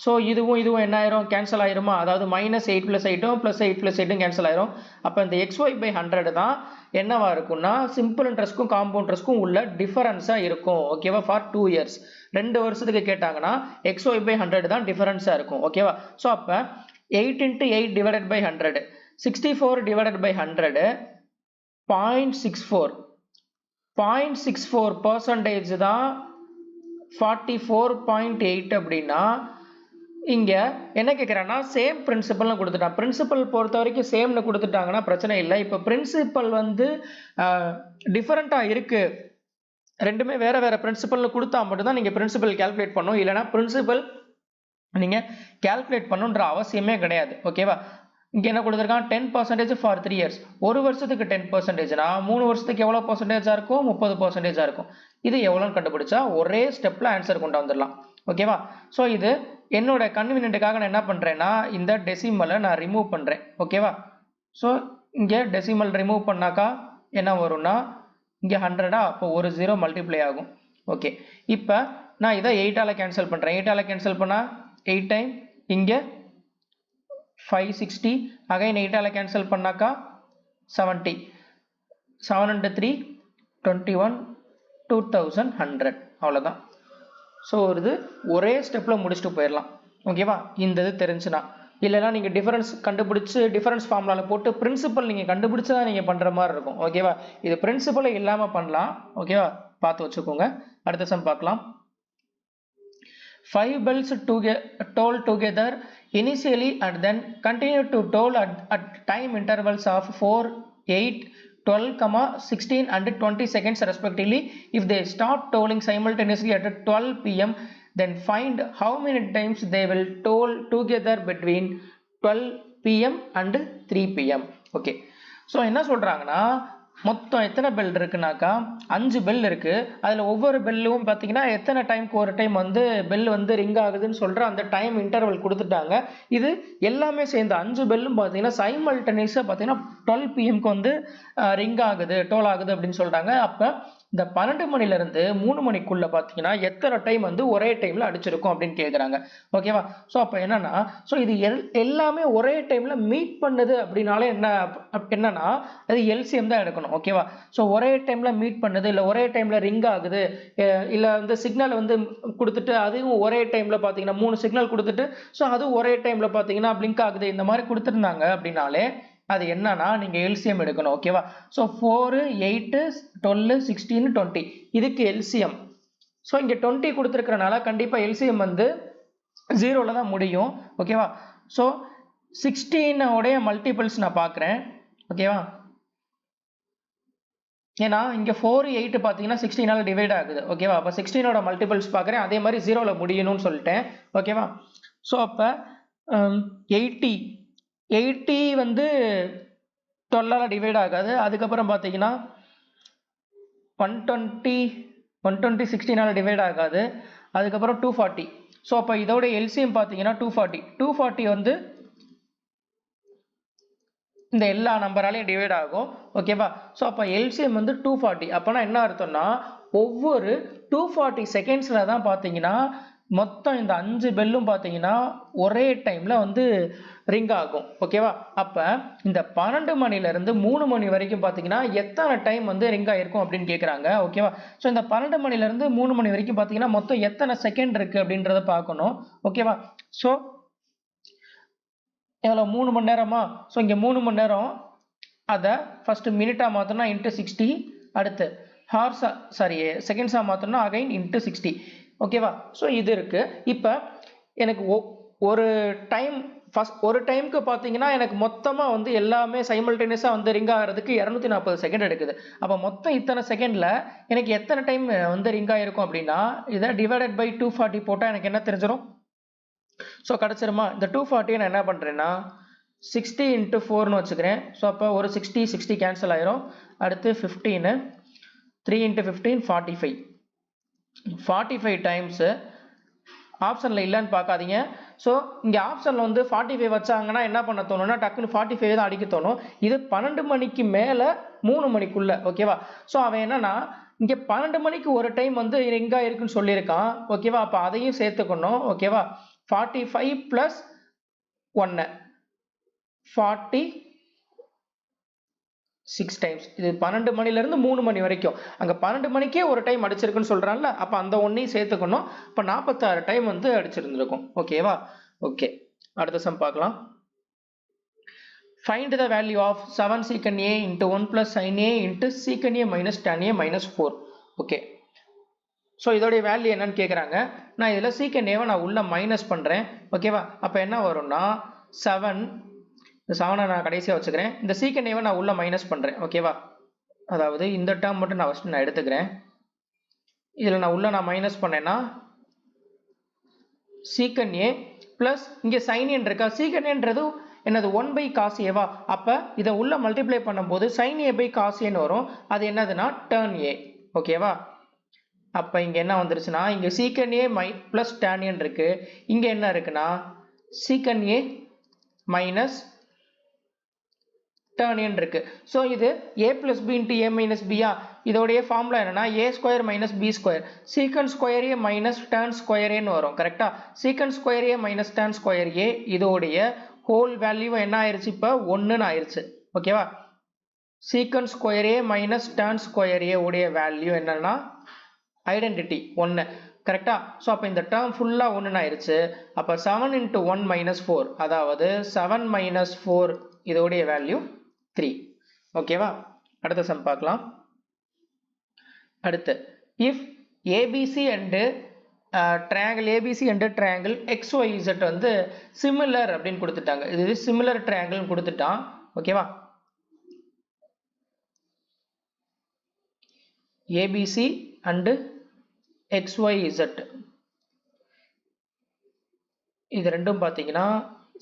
ஸோ இதுவும் என்ன ஆயிரும் கேன்சல் ஆயிருமா? அதாவது -8 + 8 +8 + 8 கேன்சல் ஆயிரும். அப்போ இந்த xy/100 தான் என்னவா இருக்கும்னா சிம்பிள் இன்ட்ரெஸ்ட்க்கும் காம்பவுண்ட் இன்ட்ரெஸ்ட்க்கும் உள்ள டிஃபரன்ஸாக இருக்கும். ஓகேவா? ஃபார் 2 இயர்ஸ் 2 வருஷத்துக்கு கேட்டாங்கன்னா xy/100 தான் டிஃபரன்ஸாக இருக்கும். ஓகேவா? ஸோ அப்போ 8 into 8 divided by 100 64 divided by 100 0.64 0.64% தான் 44.8 அப்படின்னா இங்க என்ன கேட்குறான்னா சேம் பிரின்சிபல்னு கொடுத்துட்டான். பிரின்சிபல் பொறுத்த வரைக்கும் சேம்னு கொடுத்துட்டாங்கன்னா பிரச்சனை இல்லை. இப்போ பிரின்சிபல் வந்து டிஃபரெண்ட்டாக இருக்கு, ரெண்டுமே வேற வேற பிரின்சிபல்னு கொடுத்தா மட்டும்தான் நீங்கள் பிரின்சிபல் கால்குலேட் பண்ணணும். இல்லைனா பிரின்சிபல் நீங்கள் கால்குலேட் பண்ணுன்ற அவசியமே கிடையாது. ஓகேவா? இங்கே என்ன கொடுத்துருக்கான் 10% ஃபார் 3 இயர்ஸ். 1 வருஷத்துக்கு 10%னா 3 வருஷத்துக்கு எவ்வளோ பர்சன்டேஜாக இருக்கும் 30%ஆக இருக்கும். இது எவ்வளோன்னு கண்டுபிடிச்சா ஒரே ஸ்டெப்பில் ஆன்சர் கொண்டு வந்துடலாம். ஓகேவா? ஸோ இது என்னோட கன்வீனியன்ட்டுக்காக நான் என்ன பண்ணுறேன்னா இந்த டெசிமலை நான் ரிமூவ் பண்ணுறேன். ஓகேவா? ஸோ இங்கே டெசிமல் ரிமூவ் பண்ணாக்கா என்ன வரும்னா இங்கே 100 அப்போ ஒரு 0 மல்டிப்ளை ஆகும். ஓகே, இப்போ நான் இதை 8ஆல் கேன்சல் பண்ணுறேன். 8ஆல் கேன்சல் பண்ணால் 8 டைம் இங்கே 560 அகைன் 8ஆல் கேன்சல் பண்ணாக்கா 70 7 into 3 21 2100 அவ்வளோதான். ஸோ இது ஒரே ஸ்டெப்பில் முடிச்சுட்டு போயிடலாம். ஓகேவா? இந்த இது தெரிஞ்சுனா இல்லைனா நீங்கள் டிஃபரன்ஸ் கண்டுபிடிச்சி டிஃபரன்ஸ் ஃபார்முலாவில் போட்டு பிரின்சிபல் நீங்கள் கண்டுபிடிச்சி தான் நீங்கள் பண்ணுற மாதிரி இருக்கும். ஓகேவா? இது பிரின்சிபலை இல்லாமல் பண்ணலாம். ஓகேவா? பார்த்து வச்சுக்கோங்க. அடுத்த சம் பார்க்கலாம். 5 bells toll together initially and then continue to toll at time intervals of 4, 8, 12, 16 and 20 seconds respectively. If they stop tolling simultaneously at 12 p.m. then find how many times they will toll together between 12 p.m. and 3 p.m. Okay, so என்ன சொல்றாங்கன்னா மொத்தம் எத்தனை bell இருக்குனாக்கா 5 bell இருக்கு. அதில் ஒவ்வொரு பெல்லும் பார்த்தீங்கன்னா எத்தனை டைம்க்கு ஒரு டைம் வந்து பெல் வந்து ரிங் ஆகுதுன்னு சொல்கிற அந்த டைம் இன்டர்வல் கொடுத்துட்டாங்க. இது எல்லாமே சேர்ந்து 5 பெல்லும் பார்த்தீங்கன்னா சைமல்டேனியஸாக பார்த்தீங்கன்னா 12 PM வந்து ரிங் ஆகுது டோல் ஆகுது அப்படின்னு சொல்கிறாங்க. அப்போ இந்த 12 மணிலேருந்து 3 மணிக்குள்ள பார்த்தீங்கன்னா எத்தனை டைம் வந்து ஒரே டைமில் அடிச்சிருக்கும் அப்படின்னு கேட்குறாங்க. ஓகேவா? ஸோ அப்போ என்னன்னா ஸோ இது எல்லாமே ஒரே டைமில் மீட் பண்ணுது அப்படின்னாலே என்னன்னா அது எல்சிஎம் தான் எடுக்கணும். ஓகேவா? ஸோ ஒரே டைமில் மீட் பண்ணுது இல்லை ஒரே டைமில் ரிங் ஆகுது இல்லை வந்து சிக்னல் வந்து கொடுத்துட்டு அதுவும் ஒரே டைமில் பார்த்தீங்கன்னா 3 சிக்னல் கொடுத்துட்டு ஸோ அதுவும் ஒரே டைமில் பார்த்தீங்கன்னா பிளிங்க் ஆகுது இந்த மாதிரி கொடுத்துருந்தாங்க அப்படின்னாலே அது என்னன்னா நீங்கள் எல்சிஎம் எடுக்கணும். ஓகேவா? ஸோ 4, 8, 12, 16, 20 இதுக்கு எல்சிஎம். ஸோ இங்கே 20 கொடுத்துருக்கிறனால கண்டிப்பாக எல்சிஎம் வந்து 0ல் தான் முடியும். ஓகேவா? ஸோ 16 உடைய மல்டிபிள்ஸ் நான் பார்க்குறேன். ஓகேவா? ஏன்னா இங்கே 4 8 பார்த்தீங்கன்னா 16ஆல் டிவைட் ஆகுது ஓகேவா. அப்போ 16ஓட மல்டிபிள்ஸ் பார்க்குறேன், அதே மாதிரி 0ல் முடியணும்னு சொல்லிட்டேன் ஓகேவா. ஸோ அப்போ 80 வந்து 12ஆல் டிவைட் ஆகாது. அதுக்கப்புறம் பார்த்தீங்கன்னா 120 16ஆல் டிவைட் ஆகாது. அதுக்கப்புறம் 240. ஸோ அப்போ இதோட எல்சிஎம் பார்த்தீங்கன்னா 240 வந்து இந்த எல்லா நம்பராலையும் டிவைட் ஆகும் ஓகேவா. ஸோ அப்போ எல்சிஎம் வந்து 240. அப்போனா என்ன அர்த்தம்னா ஒவ்வொரு 240 செகண்ட்ஸில் தான் பார்த்தீங்கன்னா மொத்தம் இந்த 5 பெல்லும் பார்த்தீங்கன்னா ஒரே டைமில் வந்து ரிங் ஆகும் ஓகேவா. அப்போ இந்த 12 மணிலேருந்து 3 மணி வரைக்கும் பார்த்தீங்கன்னா எத்தனை டைம் வந்து ரிங் ஆகிருக்கும் அப்படின்னு கேட்குறாங்க ஓகேவா. ஸோ இந்த 12 மணிலேருந்து 3 மணி வரைக்கும் பார்த்தீங்கன்னா மொத்தம் எத்தனை செகண்ட் இருக்குது அப்படின்றத பார்க்கணும் ஓகேவா. ஸோ எவ்வளோ 3 மணி நேரமா. ஸோ இங்கே 3 மணி நேரம், அதை ஃபஸ்ட்டு மினிட்டாக மாற்றோம்னா இன்ட்டு 60, அடுத்து ஹார்ஸா செகண்ட்ஸாக மாற்றோம்னா அகைன் இன்ட்டு 60 ஓகேவா. ஸோ இது இருக்குது. இப்போ எனக்கு ஒரு டைமுக்கு பார்த்தீங்கன்னா எனக்கு மொத்தமாக வந்து எல்லாமே சைமல்டேனியஸாக வந்து ரிங் ஆகிறதுக்கு 240 செகண்ட் எடுக்குது. அப்போ மொத்தம் இத்தனை செகண்டில் எனக்கு எத்தனை டைம் வந்து ரிங் ஆகிருக்கும் அப்படின்னா இதை டிவைடட் பை 240 போட்டால் எனக்கு என்ன தெரிஞ்சிடும். ஸோ கிடச்சிருமா. இந்த 240 நான் என்ன பண்ணுறேன்னா 60 × 4ன்னு வச்சுக்கிறேன். ஸோ அப்போ ஒரு 60 கேன்சல் ஆயிரும். அடுத்து 15 3 × 15 45 டைம்ஸு ஆப்ஷனில் இல்லைன்னு பார்க்காதீங்க. ஸோ இங்கே ஆப்ஷனில் வந்து 45 வச்சாங்கன்னா என்ன பண்ண தோணுன்னா டக்குன்னு 45 தான் அடிக்க தோணும். இது 12 மணிக்கு மேலே 3 மணிக்குள்ளே ஓகேவா. ஸோ அவன் என்னன்னா இங்கே 12 மணிக்கு ஒரு டைம் வந்து எங்கே இருக்குன்னு சொல்லியிருக்கான் ஓகேவா. அப்போ அதையும் சேர்த்துக்கணும் ஓகேவா. 45 + 1 46 டைம்ஸ். இது 12 மணிலேருந்து 3 மணி வரைக்கும். அங்கே 12 மணிக்கே ஒரு டைம் அடிச்சிருக்குன்னு சொல்கிறான்ல, அப்போ அந்த ஒன்றையும் சேர்த்துக்கணும். இப்போ 46 டைம் வந்து அடிச்சிருந்துருக்கும் ஓகேவா. ஓகே, அடுத்த சம் பார்க்கலாம். Find the value of 7 secant a × 1 + sin a × secant a - tan a - 4. Okay, so இதோடைய வேல்யூ என்னன்னு கேட்குறாங்க. நான் இதில் சீக்கண்ட் ஏவை நான் உள்ள மைனஸ் பண்ணுறேன் ஓகேவா. அப்போ என்ன வரும்னா 7, இந்த 7 நான் கடைசியாக வச்சுக்கிறேன். இந்த சீக்கண்ட் ஏவை நான் உள்ள மைனஸ் பண்ணுறேன் ஓகேவா. அதாவது இந்த டேர்ம் மட்டும் நான் ஃபஸ்ட்டு நான் எடுத்துக்கிறேன். இதில் நான் மைனஸ் பண்ணேன்னா சீக்கண்ட் ஏ ப்ளஸ் இங்கே சைன் ஏன் இருக்கா. சீக்கண்ட் ஏன்றது என்னது 1/cos a. அப்போ இதை உள்ள மல்டிப்ளை பண்ணும்போது sin a/cos a வரும். அது என்னதுன்னா tan a ஓகேவா. அப்போ இங்கே என்ன வந்துருச்சுன்னா இங்கே secant A plus tan a இருக்கு. இங்கே என்ன இருக்குன்னா secant A minus tan a இருக்கு. ஸோ இது a + b × a - b. இதோடைய ஃபார்முலா என்னன்னா a² - b². Secant square a minus tan square ஏன்னு வரும் கரெக்டா. Secant square a minus tan square a இதோடைய ஹோல் வேல்யூ என்ன ஆயிடுச்சு, இப்போ 1ன்னு ஆயிடுச்சு ஓகேவா. Secant square a minus tan square a உடைய வேல்யூ என்னன்னா ஐடென்டிட்டி 1 கரெக்டா. ஸோ அப்போ இந்த டேர்ம் ஃபுல்லாக 1ன்னு ஆயிடுச்சு. அப்போ 7 × 1 - 4, அதாவது 7 - 4 இதோடைய வேல்யூ 3 ஓகேவா. அடுத்த சம் பார்க்கலாம். அடுத்து if ABC and triangle ABC and triangle XYZ வந்து சிமிலர் அப்படின்னு கொடுத்துட்டாங்க. இது சிமிலர் ட்ரையாங்கிள்னு கொடுத்துட்டான் ஓகேவா. ஏபிசி அண்டு XYZ இது ரெண்டும் பார்த்தீங்கன்னா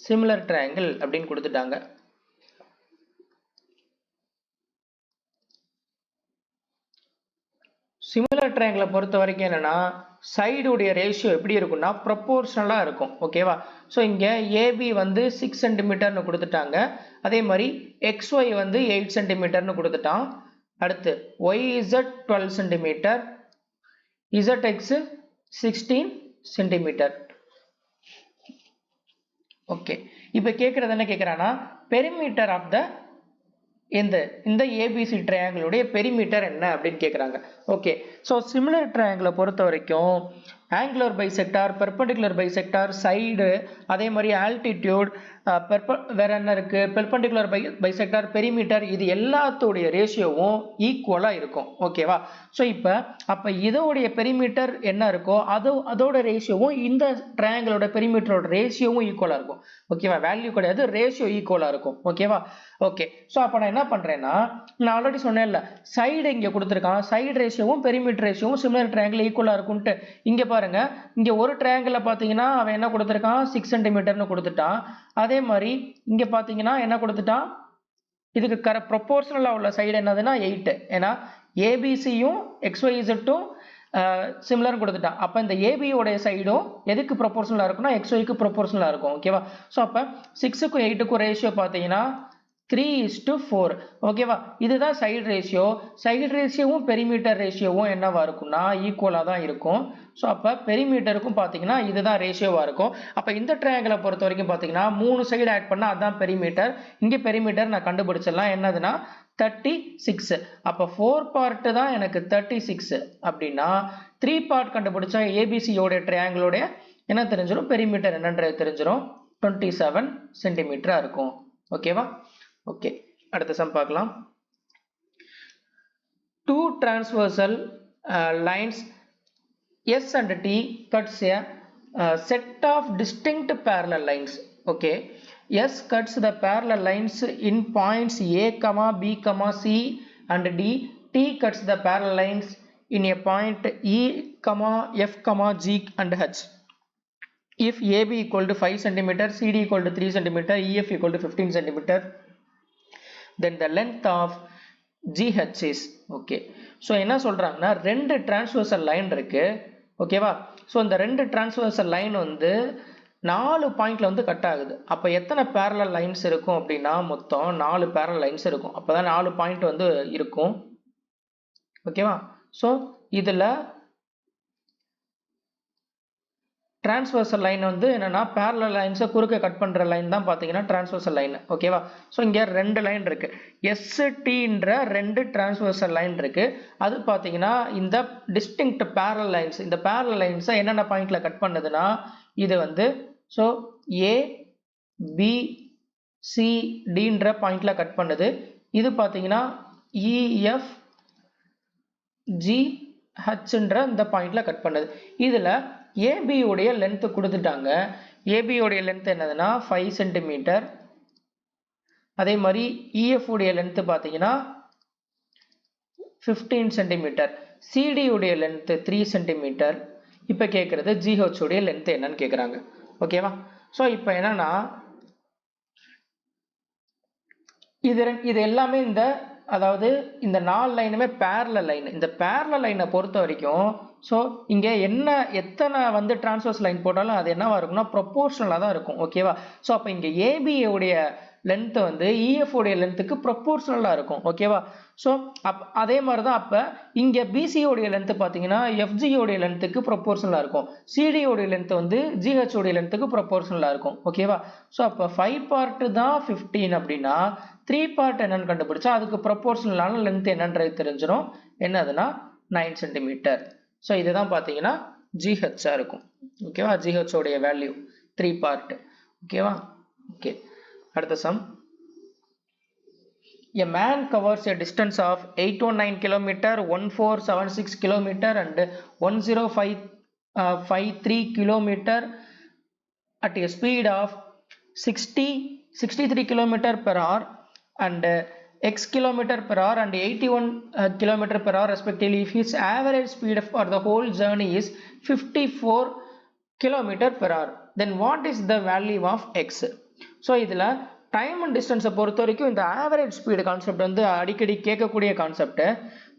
சிமிலர் ட்ரையாங்கிள் அப்படின்னு கொடுத்துட்டாங்க. சிமிலர் ட்ரையாங்கிளை பொறுத்த வரைக்கும் என்னன்னா சைடுடைய ரேஷியோ எப்படி இருக்கும்னா ப்ரொப்போர்ஷனலாக இருக்கும் ஓகேவா. ஸோ இங்கே ஏபி வந்து 6 சென்டிமீட்டர்னு கொடுத்துட்டாங்க. அதே மாதிரி XY வந்து 8 சென்டிமீட்டர்னு கொடுத்துட்டான். அடுத்து YZ 12 centimetre, ZX 16 centimetre. Okay, இப்போ கேட்குறது என்ன கேட்குறான்னா பெரிமீட்டர் ஆஃப் த இந்த ஏபிசி ட்ரையாங்கிளுடைய பெரிமீட்டர் என்ன அப்படின்னு கேட்குறாங்க. ஓகே, ஸோ சிமிலர் ட்ரையாங்கிளை பொறுத்த வரைக்கும் angular bisector, perpendicular bisector, side, அதே மாதிரி ஆல்டிடியூட், வேற என்ன இருக்கு, பெர்பெண்டிகுலர் பைசெக்டார், பெரிமீட்டர், இது எல்லாத்தோடைய ரேஷியோவும் ஈக்குவலா இருக்கும். ஓகேவா? ஸோ இப்போ அப்போ இதோடைய பெரிமீட்டர் என்ன இருக்கோ அதோட ரேஷியோவும் இந்த ட்ரையாங்கிளோட பெரிமீட்டரோட ரேஷியோவும் ஈக்குவலா இருக்கும். ஓகேவா? வேல்யூ கிடையாது, ரேஷியோ ஈக்குவலா இருக்கும். ஓகேவா? ஓகே. ஸோ அப்போ நான் என்ன பண்றேன்னா, நான் ஆல்ரெடி சொன்னேன்ல, சைடு இங்க கொடுத்துருக்கான், சைடு ரேஷியோவும் பெரிமீட்டர் ரேஷியோவும் சிமிலர் ட்ரையாங்கிள் ஈக்குவலா இருக்கும்ட்டு. இங்க பாருங்க, இங்க ஒரு ட்ரையாங்கிள் பாத்தீங்கன்னா அவன் என்ன கொடுத்துருக்கான், 6 சென்டிமீட்டர்னு கொடுத்துட்டான். அதே மாதிரி இங்க பாத்தீங்கன்னா என்ன கொடுத்துட்டான், இதுக்கு ப்ரொபோர்ஷனலா உள்ள சைடு என்னதுன்னா 8. ஏன்னா ஏபிசியும் XYZும் சிமிலர் கொடுத்துட்டான். அப்ப இந்த ஏபியோடைய சைடும் எதுக்கு ப்ரொபோர்ஷனலா இருக்கும்னா XYக்கு ப்ரொபோர்ஷனலா இருக்கும். ஓகேவா? ஸோ அப்ப 6க்கும் 8க்கும் ரேஷியோ பாத்தீங்கன்னா 3:4. ஓகேவா? இதுதான் சைடு ரேஷியோ. சைடு ரேஷியோவும் பெரிமீட்டர் ரேஷியோவும் என்னவா இருக்கும்னா ஈக்குவலா தான் இருக்கும். ஸோ அப்போ பெரிமீட்டருக்கும் பார்த்தீங்கன்னா இதுதான் ரேஷியோவா இருக்கும். அப்போ இந்த ட்ரையாங்கிளை பொறுத்த வரைக்கும் பார்த்தீங்கன்னா 3 சைடு ஆட் பண்ணால் அதுதான் பெரிமீட்டர். இங்கே பெரிமீட்டர் நான் கண்டுபிடிச்சிடலாம், என்னதுன்னா 36. அப்போ 4 பார்ட் தான் எனக்கு 36 அப்படின்னா 3 பார்ட் கண்டுபிடிச்சா ஏபிசியோடைய ட்ரையாங்கிளோடைய என்ன தெரிஞ்சிடும், பெரிமீட்டர் என்னன்றது தெரிஞ்சிடும். 27 சென்டிமீட்டரா இருக்கும். ஓகேவா? ஓகே, அடுத்த சம் பார்க்கலாம். 2 transversal lines S and T cuts a set of distinct parallel lines. Okay, S cuts the parallel lines in points A, B, C and D. T cuts the parallel lines in a point E, F, G and H. If AB equal to 5 cm, CD equal to 3 cm, EF equal to 15 cm, then the length of GH is. Okay, so என்ன சொல்றாங்கன்னா, ரெண்டு transversal line இருக்கு. ஓகேவா? So இந்த ரெண்டு transversal line வந்து 4 பாயிண்ட்ல வந்து கட் ஆகுது. அப்போ எத்தனை parallel lines இருக்கும் அப்படின்னா மொத்தம் 4 parallel lines இருக்கும். அப்போதான் 4 பாயிண்ட் வந்து இருக்கும். ஓகேவா? ஸோ இதுல transversal line வந்து என்னன்னா parallel lines குறுக்க கட் பண்ற லைன் தான் பாத்தீங்கன்னா transversal line. ஓகேவா? ஸோ இங்க ரெண்டு லைன் இருக்கு, STன்ற ரெண்டு transversal line இருக்கு. அது பாத்தீங்கன்னா இந்த distinct parallel lines, இந்த parallel lines என்னென்ன பாயிண்ட்ல கட் பண்ணுதுன்னா இது வந்து ஸோ A, B, C, Dன்ற பாயிண்ட்ல கட் பண்ணுது. இது பாத்தீங்கன்னா EF, G, Hன்ற இந்த பாயிண்ட்ல கட் பண்ணுது. இதுல AB உடைய லென்த் கொடுத்துட்டாங்க. AB உடைய லென்த் என்னதுன்னா 5 சென்டிமீட்டர். அதே மாதிரி EF உடைய லென்த் பாத்தீங்கன்னா 15 சென்டிமீட்டர். CD உடைய லென்த் 3 சென்டிமீட்டர். இப்ப கேக்குறது GH உடைய லென்த் என்னன்னு கேக்குறாங்க. ஓகேவா? சோ இப்போ என்னன்னா இது எல்லாமே இந்த அதாவது இந்த 4 லைனுமே parallel லைன். இந்த parallel லைனை பொறுத்த வரைக்கும் ஸோ இங்கே எத்தனை வந்து transverse லைன் போட்டாலும் அது என்னவா இருக்கும்னா ப்ரொபோர்ஷனலாக தான் இருக்கும். ஓகேவா? ஸோ அப்போ இங்கே ஏபி உடைய லென்த் வந்து EF உடைய லென்த்துக்கு ப்ரொபோர்ஷனலாக இருக்கும். ஓகேவா? ஸோ அதே மாதிரி தான் அப்போ இங்கே BC உடைய லென்த் பார்த்தீங்கன்னா FG உடைய லென்த்துக்கு ப்ரொபோர்ஷனலாக இருக்கும். CD உடைய லென்த் வந்து GH உடைய லென்த்துக்கு ப்ரொபோர்ஷனலாக இருக்கும். ஓகேவா? ஸோ அப்போ 5 பார்ட் தான் 15 அப்படின்னா 3 பார்ட் என்னன்னு கண்டுபிடிச்சா அதுக்கு ப்ரொபோர்ஷனலான லென்த் என்னன்றது தெரிஞ்சிடும். என்னதுன்னா 9 சென்டிமீட்டர். ஸோ இதுதான் பார்த்தீங்கன்னா GH இருக்கும். ஓகேவா? GH உடைய வேல்யூ 3 பார்ட். ஓகேவா? ஓகே, அடுத்த some. A man covers a distance of 819 km, 1476 km and 10553 km at a speed of 63 km per hour and x km per hour and 81 km per hour respectively. If his average speed for the whole journey is 54 km per hour, then what is the value of x? So இதுல time and டிஸ்டன்ஸை பொறுத்த வரைக்கும் இந்த average speed concept வந்து அடிக்கடி கேட்கக்கூடிய concept.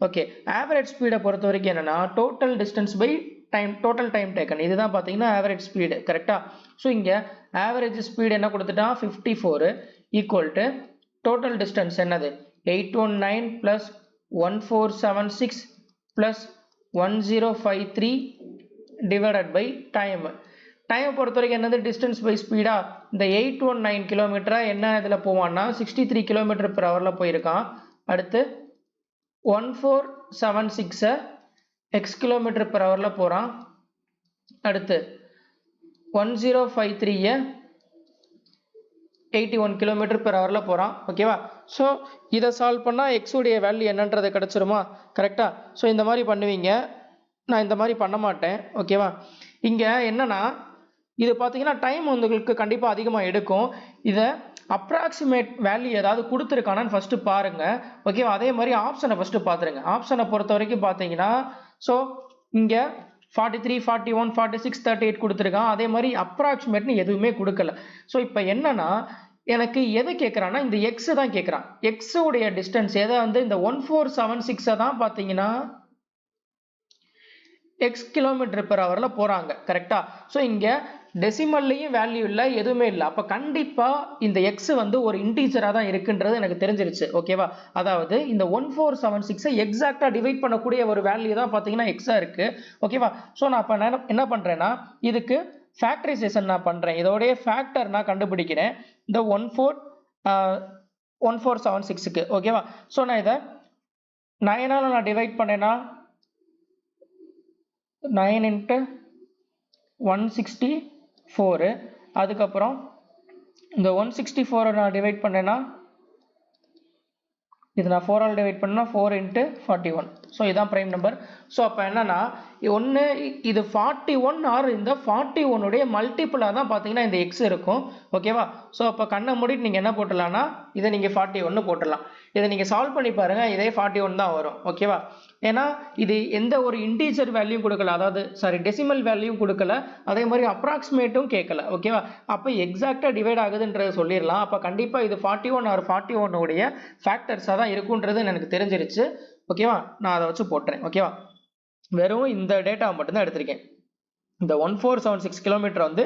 Okay, average ஸ்பீடை பொறுத்த வரைக்கும் என்னன்னா total distance by time, total time taken, இதுதான் பார்த்தீங்கன்னா ஆவரேஜ் ஸ்பீடு. கரெக்டா? ஸோ இங்கே ஆவரேஜ் ஸ்பீடு என்ன கொடுத்துட்டான் 54 ஈக்குவல் டு டோட்டல் டிஸ்டன்ஸ் என்னது 819 + 1476 + 1053 டிவைடட் பை டைம். டைம் பொறுத்த வரைக்கும் என்னது டிஸ்டன்ஸ் பை ஸ்பீடா, இந்த 819 கிலோமீட்டரா என்ன இதில் போவான்னா 63 km per hourல போயிருக்கான். அடுத்து 1476 x km per hourல போறான். அடுத்து 1053 81 km/h போகிறான். ஓகேவா? ஸோ இதை சால்வ் பண்ணால் எக்ஸுடைய வேல்யூ என்னன்றது கிடச்சிருமா? கரெக்டாக? ஸோ இந்த மாதிரி பண்ணுவீங்க. நான் இந்த மாதிரி பண்ண மாட்டேன். ஓகேவா? இங்கே என்னன்னா இது பார்த்தீங்கன்னா டைம் உங்களுக்கு கண்டிப்பாக அதிகமாக எடுக்கும். இதை அப்ராக்சிமேட் வேல்யூ ஏதாவது கொடுத்துருக்கானான்னு ஃபஸ்ட்டு பாருங்கள். ஓகேவா? அதே மாதிரி ஆப்ஷனை ஃபஸ்ட்டு பார்த்துருங்க. ஆப்ஷனை பொறுத்த வரைக்கும் பார்த்தீங்கன்னா ஸோ இங்கே 43, 41, 46, 38 கொடுத்துருக்கான். அதே மாதிரி அப்ராக்சிமேட்னு எதுவுமே கொடுக்கல. ஸோ இப்போ என்னன்னா எனக்கு எது கேட்குறான்னா இந்த எக்ஸு தான் கேட்குறான். எக்ஸுடைய டிஸ்டன்ஸ் எதை வந்து இந்த 1476 தான் பார்த்தீங்கன்னா x km/h போகிறாங்க. கரெக்டாக? ஸோ இங்கே டெசிமல்லையும் வேல்யூ இல்லை, எதுவுமே இல்லை. அப்போ கண்டிப்பாக இந்த எக்ஸ் வந்து ஒரு இன்டீஜராக தான் இருக்குன்றது எனக்கு தெரிஞ்சிருச்சு. ஓகேவா? அதாவது இந்த 1476 எக்ஸாக்டாக டிவைட் பண்ணக்கூடிய ஒரு வேல்யூ தான் பார்த்தீங்கன்னா எக்ஸாக இருக்குது. ஓகேவா? ஸோ நான் இப்போ என்ன பண்ணுறேன்னா இதுக்கு ஃபேக்டரைசேஷன் நான் பண்ணுறேன். இதோடைய ஃபேக்டர் நான் கண்டுபிடிக்கிறேன் இந்த 1476க்கு. ஓகேவா? ஸோ நான் இதை 9ஆல் நான் டிவைட் பண்ணேன்னா 9 × 164. அதுக்கப்புறம் இந்த 164 நான் டிவைட் பண்ணேன்னா இது நான் 4ஆல் டிவைட் பண்ணா 4 × 41. ஸோ இதுதான் ப்ரைம் நம்பர். ஸோ அப்போ என்னன்னா ஒன்று இது 41 ஆர் இந்த 41 உடைய மல்டிபிளாக தான் பார்த்தீங்கன்னா இந்த எக்ஸ் இருக்கும். ஓகேவா? ஸோ அப்போ கண்ணை மூடிட்டு நீங்கள் என்ன போட்டுடலாம்னா இதை நீங்கள் 41 போட்டுடலாம். இதை நீங்கள் சால்வ் பண்ணி பாருங்கள், இதே 41 தான் வரும். ஓகேவா? ஏன்னா இது எந்த ஒரு இன்டீஜர் வேல்யூ கொடுக்கல, அதாவது டெசிமல் வேல்யூ கொடுக்கல, அதே மாதிரி அப்ராக்சிமேட்டும் கேட்கல. ஓகேவா? அப்போ எக்ஸாக்டாக டிவைட் ஆகுதுன்றதை சொல்லிடலாம். அப்போ கண்டிப்பாக இது 41 ஆர் 41 உடைய ஃபேக்டர்ஸாக தான் இருக்குன்றது எனக்கு தெரிஞ்சிருச்சு. ஓகேவா? நான் அதை வச்சு போட்டுறேன். ஓகேவா? வெறும் இந்த டேட்டாவை மட்டும்தான் எடுத்திருக்கேன். இந்த 1476 கிலோமீட்டர் வந்து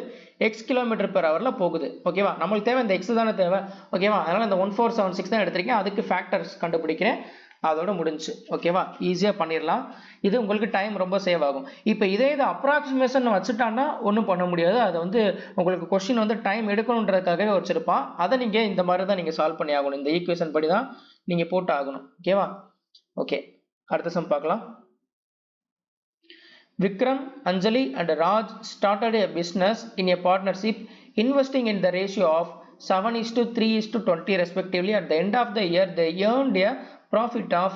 எக்ஸ் km/h போகுது. ஓகேவா? நம்மளுக்கு தேவை இந்த எக்ஸ் தானே தேவை. ஓகேவா? அதனால் இந்த 1476 தான் எடுத்திருக்கேன். அதுக்கு ஃபேக்டர்ஸ் கண்டுபிடிக்கிறேன். அதோட முடிஞ்சு. ஓகேவா? ஈஸியாக பண்ணிடலாம். இது உங்களுக்கு டைம் ரொம்ப சேவ் ஆகும். இப்போ இதே இது அப்ராக்சிமேஷன் வச்சுட்டான்னா ஒன்றும் பண்ண முடியாது. அது வந்து உங்களுக்கு கொஸ்டின் வந்து டைம் எடுக்கணுன்றதுக்காகவே வச்சுருப்பான். அதை நீங்கள் இந்த மாதிரி தான் நீங்கள் சால்வ் பண்ணி ஆகணும். இந்த ஈக்குவேஷன் படி தான் நீங்கள் போட்டு ஆகணும். ஓகேவா? ஓகே, அடுத்த சம் பார்க்கலாம். Vikram, Anjali and Raj started a business in a partnership investing in the ratio of 7:3:20 respectively. At the end of the year, they earned a profit of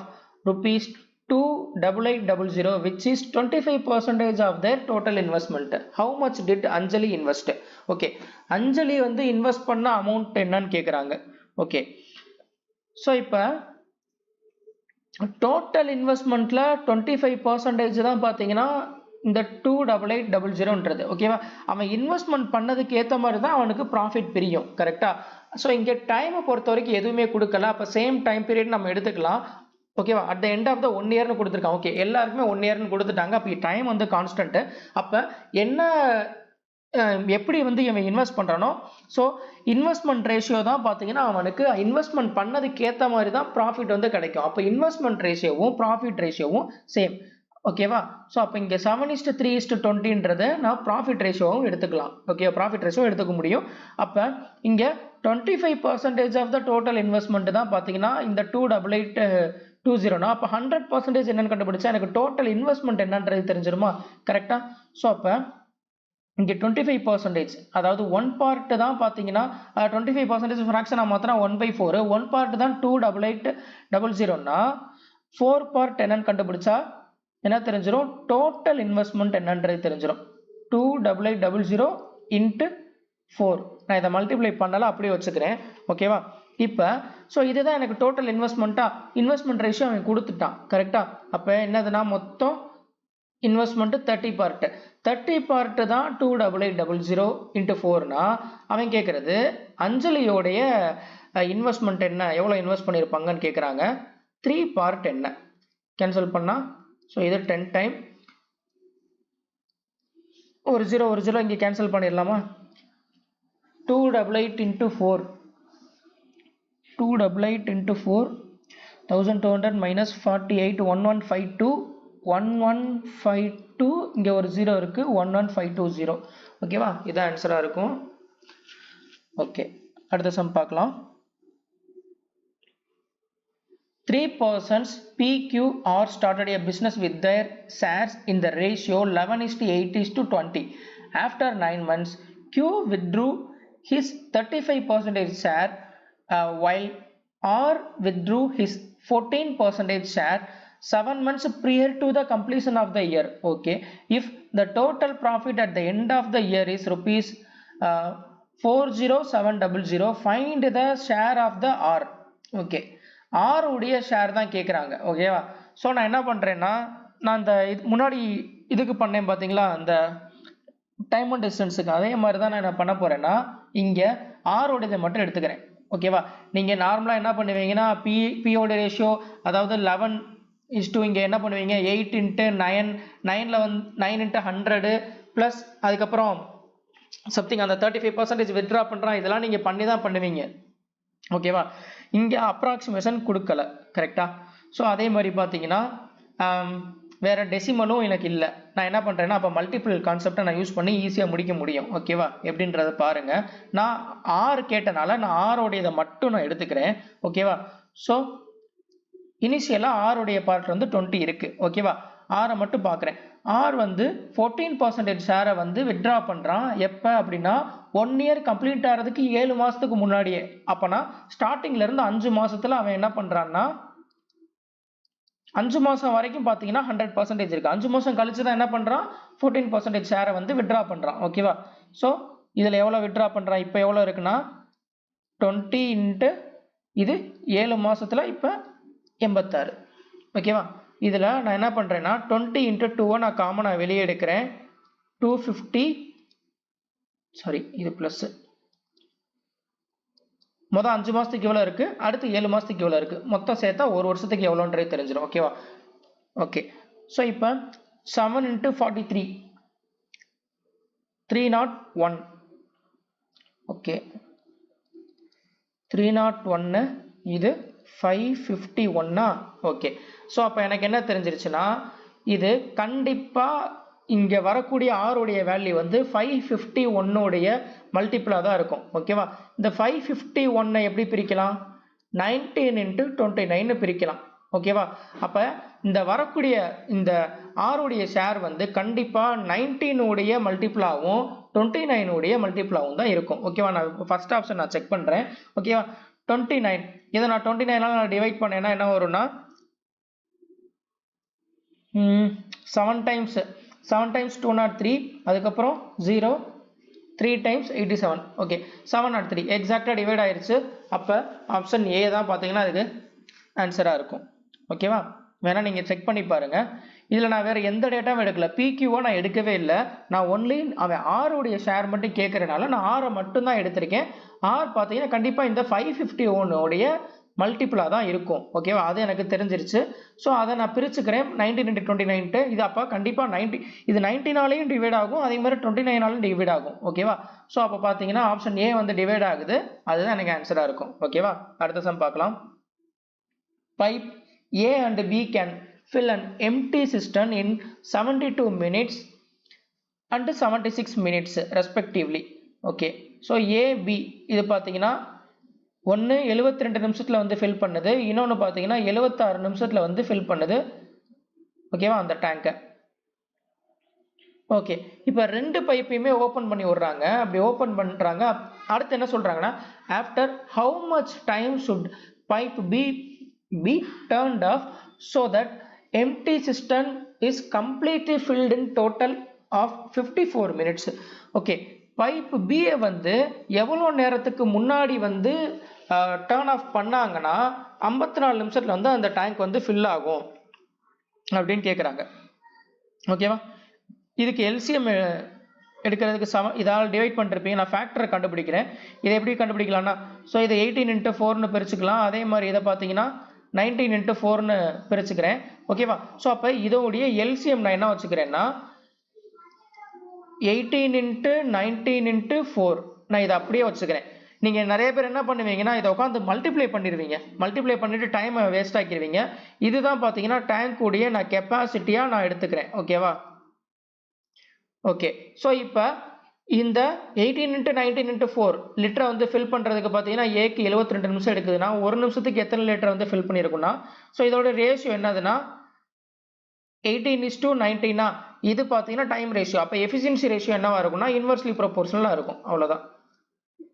rupees 2,8800, which is 25% of their total investment. How much did Anjali invest? Okay, Anjali வந்து invest பண்ண amount என்னன்னு கேக்குறாங்க. Okay, so இப்போ total இன்வெஸ்ட்மெண்ட்ல 25% தான் பார்த்தீங்கன்னா இந்த 2,8800ன்றது. ஓகேவா? அவன் இன்வெஸ்ட்மெண்ட் பண்ணதுக்கு ஏற்ற மாதிரி தான் அவனுக்கு ப்ராஃபிட் பிரியும். கரெக்டா? ஸோ இங்கே டைமை பொறுத்த வரைக்கும் எதுவுமே கொடுக்கல. அப்போ சேம் டைம் பீரியட் நம்ம எடுத்துக்கலாம். ஓகேவா? At the end of the 1 இயர்னு கொடுத்துருக்கான். ஓகே, எல்லாருக்குமே 1 இயர்னு கொடுத்துட்டாங்க. அப்போ டைம் வந்து கான்ஸ்டன்ட். அப்போ என்ன எப்படி வந்து இவன் இன்வெஸ்ட் பண்ணுறானோ ஸோ இன்வெஸ்ட்மெண்ட் ரேஷியோ தான் பார்த்தீங்கன்னா அவனுக்கு இன்வெஸ்ட்மெண்ட் பண்ணதுக்கு ஏற்ற மாதிரி தான் ப்ராஃபிட் வந்து கிடைக்கும். அப்போ இன்வெஸ்ட்மெண்ட் ரேஷியோவும் ப்ராஃபிட் ரேஷியோவும் சேம். ஓகேவா? ஸோ அப்போ இங்கே 7:3:20ன்றதை நான் ப்ராஃபிட் ரேஷியோவும் எடுத்துக்கலாம். ஓகே, ப்ராஃபிட் ரேஷியோ எடுத்துக்க முடியும். அப்போ இங்கே 25% ஆஃப் த டோட்டல் இன்வெஸ்ட்மெண்ட் தான் பார்த்தீங்கன்னா இந்த 2,8820. அப்போ 100% என்னன்னு கண்டுபிடிச்சா எனக்கு டோட்டல் இன்வெஸ்ட்மெண்ட் என்னன்றது தெரிஞ்சிருமா? கரெக்டாக? ஸோ அப்போ இங்கே 25%, அதாவது 1 பார்ட் தான் பார்த்தீங்கன்னா 25% ஃப்ராக்ஷனாக மாத்தினா 1/4. 1 பார்ட் தான் 2,8800னா 4 பார்ட் என்னன்னு கண்டுபிடிச்சா என்ன தெரிஞ்சிடும்? டோட்டல் இன்வெஸ்ட்மெண்ட் என்னன்றது தெரிஞ்சிடும். 2,8800 × 4. நான் இதை மல்டிப்ளை பண்ணல, அப்படியே வச்சுக்கிறேன். ஓகேவா? இப்போ ஸோ இதுதான் எனக்கு டோட்டல் இன்வெஸ்ட்மெண்ட்டா. இன்வெஸ்ட்மெண்ட் ரேஷியோ அவன் கொடுத்துட்டான். கரெக்டா? அப்போ என்னதுன்னா மொத்தம் இன்வெஸ்ட்மெண்ட் 30 பார்ட். 30 பார்ட் தான் 2,8800 × 4னா அவன் கேட்குறது அஞ்சலியோடைய இன்வெஸ்ட்மெண்ட் என்ன, எவ்வளோ இன்வெஸ்ட் பண்ணியிருப்பாங்கன்னு கேட்குறாங்க. 3 பார்ட் என்ன கேன்சல் பண்ணால் ஸோ இது 10 டைம் ஒரு 0 இங்கே கேன்சல் பண்ணிடலாமா? 288 × 4 288 × 4 1200 minus 48 1152 1152 இங்கே ஒரு 0 இருக்கு 11520. ஓகேவா? இதான் ஆன்சராக இருக்கும். ஓகே, அடுத்த சம் பார்க்கலாம். 3 persons PQR started a business with their shares in the ratio 11:8:20. After 9 months, Q withdrew his 35% share while R withdrew his 14% share 7 months prior to the completion of the year. Okay, if the total profit at the end of the year is rupees 40700, find the share of the R. Okay, R உடைய share தான் கேட்குறாங்க. ஓகேவா, so நான் என்ன பண்ணுறேன்னா, நான் இந்த முன்னாடி இதுக்கு பண்ணேன் பார்த்தீங்களா, அந்த டைம் அண்ட் டிஸ்டன்ஸுக்கு அதே மாதிரி தான் நான் என்ன பண்ண போகிறேன்னா, இங்கே ஆரோடையதை மட்டும் எடுத்துக்கிறேன். ஓகேவா, நீங்கள் நார்மலாக என்ன பண்ணுவீங்கன்னா, பியோட ரேஷியோ அதாவது 11:, இங்கே என்ன பண்ணுவீங்க 8 × 9, 9ல் வந்து 9 × 100 ப்ளஸ் அதுக்கப்புறம் சம்திங் அந்த 35% வித்ட்ரா பண்ணுறான், இதெல்லாம் நீங்கள் பண்ணி தான் பண்ணுவீங்க. ஓகேவா, இங்கே அப்ராக்சிமேஷன் கொடுக்கல. கரெக்டாக. ஸோ அதே மாதிரி பார்த்தீங்கன்னா வேறு டெசிமலும் எனக்கு இல்லை. நான் என்ன பண்ணுறேன்னா, அப்போ மல்டிபிள் கான்செப்டை நான் யூஸ் பண்ணி ஈஸியாக முடிக்க முடியும். ஓகேவா, எப்படின்றத பாருங்கள். நான் ஆறு கேட்டனால நான் ஆரோடையதை மட்டும் நான் எடுத்துக்கிறேன். ஓகேவா, ஸோ இனிஷியலாக ஆருடைய பார்ட் வந்து 20 இருக்குது. ஓகேவா, ஆரை மட்டும் பார்க்குறேன். ஆர் வந்து 14% ஷேரை வந்து வித்ட்ரா பண்ணுறான். எப்போ அப்படின்னா 1 இயர் கம்ப்ளீட் ஆகிறதுக்கு 7 மாதத்துக்கு முன்னாடியே. அப்போனா ஸ்டார்டிங்லேருந்து 5 மாதத்தில் அவன் என்ன பண்ணுறான்னா, 5 மாதம் வரைக்கும் பார்த்தீங்கன்னா 100% இருக்குது. 5 மாதம் கழிச்சு தான் என்ன பண்ணுறான், 14% ஷேரை வந்து வித்ட்ரா பண்ணுறான். ஓகேவா, ஸோ இதில் எவ்வளோ வித்ட்ரா பண்ணுறான், இப்போ எவ்வளோ இருக்குன்னா 20 × இது 7 மாதத்தில் இப்போ 86. ஓகேவா, இதில் நான் என்ன பண்ணுறேன்னா 20 × 2 நான் காமனாக வெளியே எடுக்கிறேன். 250, சாரி இது ப்ளஸ்ஸு. மொதல் 5 மாதத்துக்கு எவ்வளோ இருக்குது, அடுத்து 7 மாதத்துக்கு எவ்வளோ இருக்குது, மொத்தம் சேர்த்தா ஒரு வருஷத்துக்கு எவ்வளோன்றது தெரிஞ்சிடும். ஓகேவா, ஓகே. ஸோ இப்போ 7 × 43, 301. ஓகே, 301, இது 551. ஓகே, ஸோ அப்போ எனக்கு என்ன தெரிஞ்சிருச்சுன்னா, இது கண்டிப்பாக இங்கே வரக்கூடிய ஆருடைய வேல்யூ வந்து 551 மல்டிபிளாக தான் இருக்கும். ஓகேவா, இந்த 551 எப்படி பிரிக்கலாம், 19 × 29 பிரிக்கலாம். ஓகேவா, அப்போ இந்த வரக்கூடிய இந்த ஆருடைய ஷேர் வந்து கண்டிப்பாக 19 மல்டிபிளாகவும் 29 மல்டிபிளாகவும் தான் இருக்கும். ஓகேவா, நான் ஃபர்ஸ்ட் ஆப்ஷன் நான் செக் பண்ணுறேன். ஓகேவா, 29 இதை நான் 29 நான் டிவைட் பண்ணேன்னா என்ன வரும்னா 7 டைம்ஸ் 203, அதுக்கப்புறம் 0, 3 டைம்ஸ் 87. ஓகே, 703 எக்ஸாக்டாக டிவைட் ஆயிடுச்சு. அப்போ ஆப்ஷன் ஏ தான் பார்த்தீங்கன்னா அதுக்கு ஆன்சராக இருக்கும். ஓகேவா, வேணா நீங்கள் செக் பண்ணி பாருங்கள். இதில் நான் வேறு எந்த டேட்டாவும் எடுக்கல, பிக்யூவோ நான் எடுக்கவே இல்லை. நான் ஒன்லி அவன் ஆருடைய ஷேர் மட்டும் கேட்குறதுனால நான் ஆரை மட்டும்தான் எடுத்திருக்கேன். ஆர் பார்த்தீங்கன்னா கண்டிப்பாக இந்த 551 மல்டிபிளாக தான் இருக்கும். ஓகேவா, அது எனக்கு தெரிஞ்சிருச்சு. ஸோ அதை நான் பிரிச்சுக்கிறேன் 19 × 29. இது அப்போ கண்டிப்பாக 90, இது 19 டிவைட் ஆகும், அதே மாதிரி 29 டிவைட் ஆகும். ஓகேவா, ஸோ அப்போ பார்த்தீங்கன்னா ஆப்ஷன் ஏ வந்து டிவைட் ஆகுது, அதுதான் எனக்கு ஆன்சராக இருக்கும். ஓகேவா, அடுத்த சம் பார்க்கலாம். Pipe A and B can fill an empty cistern in 72 minutes and 76 minutes respectively. Okay, so AB இது பார்த்தீங்கன்னா ஒன்று 72 நிமிஷத்தில் வந்து ஃபில் பண்ணுது, இன்னொன்று பார்த்தீங்கன்னா 76 நிமிஷத்தில் வந்து ஃபில் பண்ணுது. ஓகேவா, அந்த டேங்கை. ஓகே, இப்போ 2 பைப்பையுமே ஓப்பன் பண்ணி விடுறாங்க. அப்படி ஓப்பன் பண்ணுறாங்க. அடுத்து என்ன சொல்கிறாங்கன்னா, after how much time should pipe be turned off so that empty cistern is completely filled in total of 54 minutes. Okay, pipe B வந்து எவ்வளோ நேரத்துக்கு முன்னாடி வந்து டர்ன் ஆஃப் பண்ணாங்கன்னா 54 நிமிஷத்தில் வந்து அந்த டேங்க் வந்து ஃபில் ஆகும் அப்படின்னு கேட்குறாங்க. ஓகேவா, இதுக்கு எல்சிஎம் எடுக்கிறதுக்கு இதால் டிவைட் பண்ணிருப்பீங்க. நான் ஃபேக்டரை கண்டுபிடிக்கிறேன். இதை எப்படி கண்டுபிடிக்கலாம்னா, ஸோ இதை 18 × 4 பிரிச்சுக்கலாம். அதே மாதிரி இதை பார்த்தீங்கன்னா 19 × 4 பிரிச்சுக்கிறேன். ஓகேவா, ஸோ அப்போ இதோடைய எல்சிஎம் நான் என்ன வச்சுக்கிறேன்னா 18 × 19 × 4 நான் இதை அப்படியே வச்சுக்கிறேன். நீங்கள் நிறைய பேர் என்ன பண்ணுவீங்கன்னா இதை உட்காந்து மல்டிப்ளை பண்ணிடுவீங்க. மல்டிப்ளை பண்ணிவிட்டு டைமை வேஸ்ட் ஆக்கிடுவீங்க. இதுதான் பார்த்தீங்கன்னா டேங்க் உடைய நான் கெப்பாசிட்டியாக நான் எடுத்துக்கிறேன். ஓகேவா, ஓகே. ஸோ இப்போ இந்த 18 × 19 × 4 லிட்டரை வந்து ஃபில் பண்ணுறதுக்கு பார்த்தீங்கன்னா ஏக்கு 72 நிமிஷம் எடுக்குதுன்னா 1 நிமிஷத்துக்கு எத்தனை லிட்டர் வந்து ஃபில் பண்ணியிருக்குன்னா, ஸோ இதோட ரேஷியோ என்னதுன்னா 18:19. இது பார்த்தீங்கன்னா டைம் ரேஷியோ. அப்போ எஃபிஷியன்சி ரேஷியோ என்னவா இருக்கும்னா இன்வெர்ஸ்லி ப்ரொபோர்ஷனலாக இருக்கும். அவ்வளோதான்.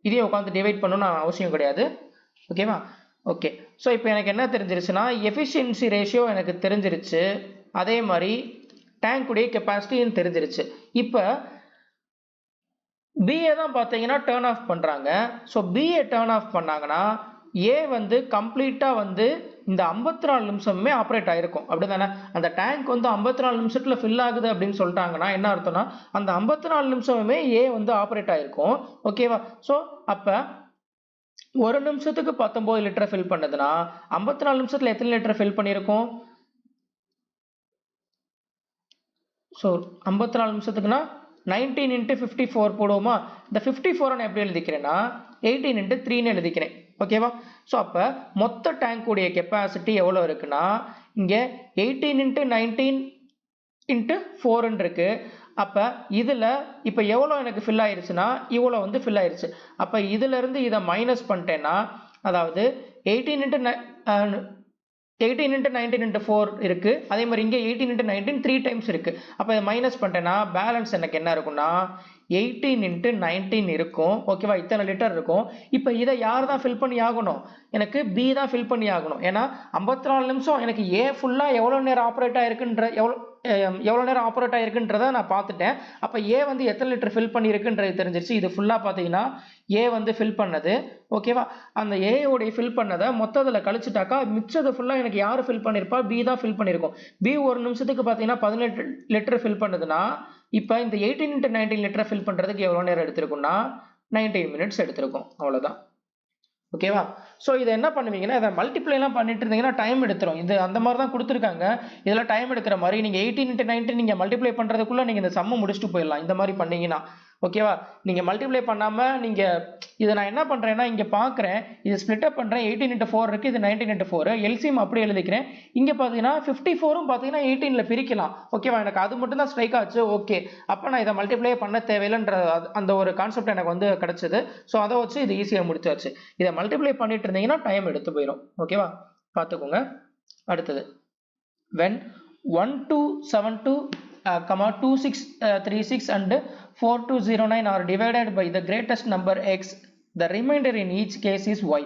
இதையும் உட்காந்து டிவைட் பண்ணணும்னு அவசியம் கிடையாது. ஓகேவா? ஓகே. ஸோ இப்போ எனக்கு என்ன தெரிஞ்சிருச்சுன்னா எஃபிஷியன்சி ரேஷியோ எனக்கு தெரிஞ்சிருச்சு, அதே மாதிரி டேங்க்குடைய கெப்பாசிட்டின்னு தெரிஞ்சிருச்சு. இப்போ பிஏ தான் பார்த்தீங்கன்னா டர்ன் ஆஃப் பண்ணுறாங்க. ஸோ பிஏ டர்ன் ஆஃப் பண்ணாங்கன்னா ஏ வந்து கம்ப்ளீட்டாக வந்து இந்த 54 நிமிஷமுமே ஆப்ரேட் ஆகிருக்கும், அப்படி தானே? அந்த டேங்க் வந்து 54 நிமிஷத்தில் ஃபில் ஆகுது அப்படின்னு சொல்லிட்டாங்கன்னா என்ன அர்த்தம்னா அந்த 54 நிமிஷமுமே ஏ வந்து ஆப்ரேட் ஆகிருக்கும். ஓகேவா? ஸோ அப்போ ஒரு நிமிஷத்துக்கு 19 லிட்டர் ஃபில் பண்ணதுன்னா 54 நிமிஷத்தில் எத்தனை லிட்டர் ஃபில் பண்ணியிருக்கும்? ஸோ 54 நிமிஷத்துக்குன்னா 19 into 54 போடுவோமா? இந்த 54 நான் எப்படி எழுதிக்கிறேன்னா 18 into 3ன்னு எழுதிக்கிறேன். ஓகேவா? ஸோ அப்போ மொத்த டேங்க்குடைய கெப்பாசிட்டி எவ்வளோ இருக்குன்னா இங்கே 18 into 19 into 4ன்னு இருக்கு. அப்போ இதில் இப்போ எவ்வளோ எனக்கு ஃபில் ஆயிருச்சுன்னா இவ்வளோ வந்து ஃபில் ஆயிருச்சு. அப்போ இதிலிருந்து இதை மைனஸ் பண்ணிட்டேன்னா அதாவது 18 into 19 into 4 இருக்கு. அதே மாதிரி இங்கே 18 into 19 3 டைம்ஸ் இருக்கு. அப்போ இதை மைனஸ் பண்ணிட்டேன்னா பேலன்ஸ் எனக்கு என்ன இருக்கும்னா 18 into 19 இருக்கும். ஓகேவா? இத்தனை லிட்டர் இருக்கும். இப்போ இதை யார் தான் ஃபில் பண்ணி ஆகணும்? எனக்கு பி தான் ஃபில் பண்ணி ஆகணும். ஏன்னா 54 நிமிஷம் எனக்கு ஏ ஃபுல்லாக எவ்வளோ நேரம் ஆப்ரேட் ஆயிருக்குன்ற எவ்வளோ நேரம் ஆப்ரேட் ஆயிருக்குன்றதை நான் பார்த்துட்டேன். அப்போ ஏ வந்து எத்தனை லிட்டர் ஃபில் பண்ணியிருக்குன்றது தெரிஞ்சிருச்சு. இது ஃபுல்லாக பார்த்தீங்கன்னா ஏ வந்து ஃபில் பண்ணது. ஓகேவா? அந்த ஏயோடைய ஃபில் பண்ணதை மொத்தத்தில் கழிச்சுட்டாக்கா மிச்சது ஃபுல்லாக எனக்கு யார் ஃபில் பண்ணியிருப்பா? பி தான் ஃபில் பண்ணியிருக்கோம். பி ஒரு நிமிஷத்துக்கு பார்த்தீங்கன்னா 18 லிட்டர் ஃபில் பண்ணுதுன்னா இப்போ இந்த 18 into 19 லிட்டர் ஃபில் பண்ணுறதுக்கு எவ்வளோ நேரம் எடுத்திருக்கும்னா 19 மினிட்ஸ் எடுத்திருக்கும். அவ்வளோதான். ஓகேவா? ஸோ இதை என்ன பண்ணுவீங்கன்னா இதை மல்டிப்ளைலாம் பண்ணிட்டு இருந்தீங்கன்னா டைம் எடுத்துரும். இது அந்த மாதிரி தான் கொடுத்துருக்காங்க. இதில் டைம் எடுக்கிற மாதிரி நீங்கள் 18 into 19 நீங்கள் மல்டிப்ளை பண்ணுறதுக்குள்ளே நீங்கள் இந்த சம்மை முடிச்சுட்டு போயிடலாம் இந்த மாதிரி பண்ணீங்கன்னா. ஓகேவா? நீங்கள் மல்டிப்ளை பண்ணாமல் நீங்கள் இதை நான் என்ன பண்ணுறேன்னா இங்கே பார்க்குறேன், இது ஸ்ப்ளிட்டப் பண்ணுறேன். 18 into 4 இருக்குது, இது 19 into 4. எல்சிஎம் அப்படி எழுதிக்கிறேன். இங்கே பார்த்தீங்கன்னா 54ம் பார்த்தீங்கன்னா 18ல் பிரிக்கலாம். ஓகேவா? எனக்கு அது மட்டும் தான் ஸ்ட்ரைக் ஆச்சு. ஓகே, அப்போ நான் இதை மல்டிப்ளை பண்ண தேவையில்லைன்ற அந்த ஒரு கான்செப்ட் எனக்கு வந்து கிடச்சிது. ஸோ அதை வச்சு இது ஈஸியாக முடிச்சாச்சு. இதை மல்டிப்ளை பண்ணிட்டு இருந்தீங்கன்னா டைம் எடுத்து போயிடும். ஓகேவா? பார்த்துக்கோங்க. அடுத்தது when 1272 2636 and 4209 are divided by the greatest number x, the remainder in each case is y.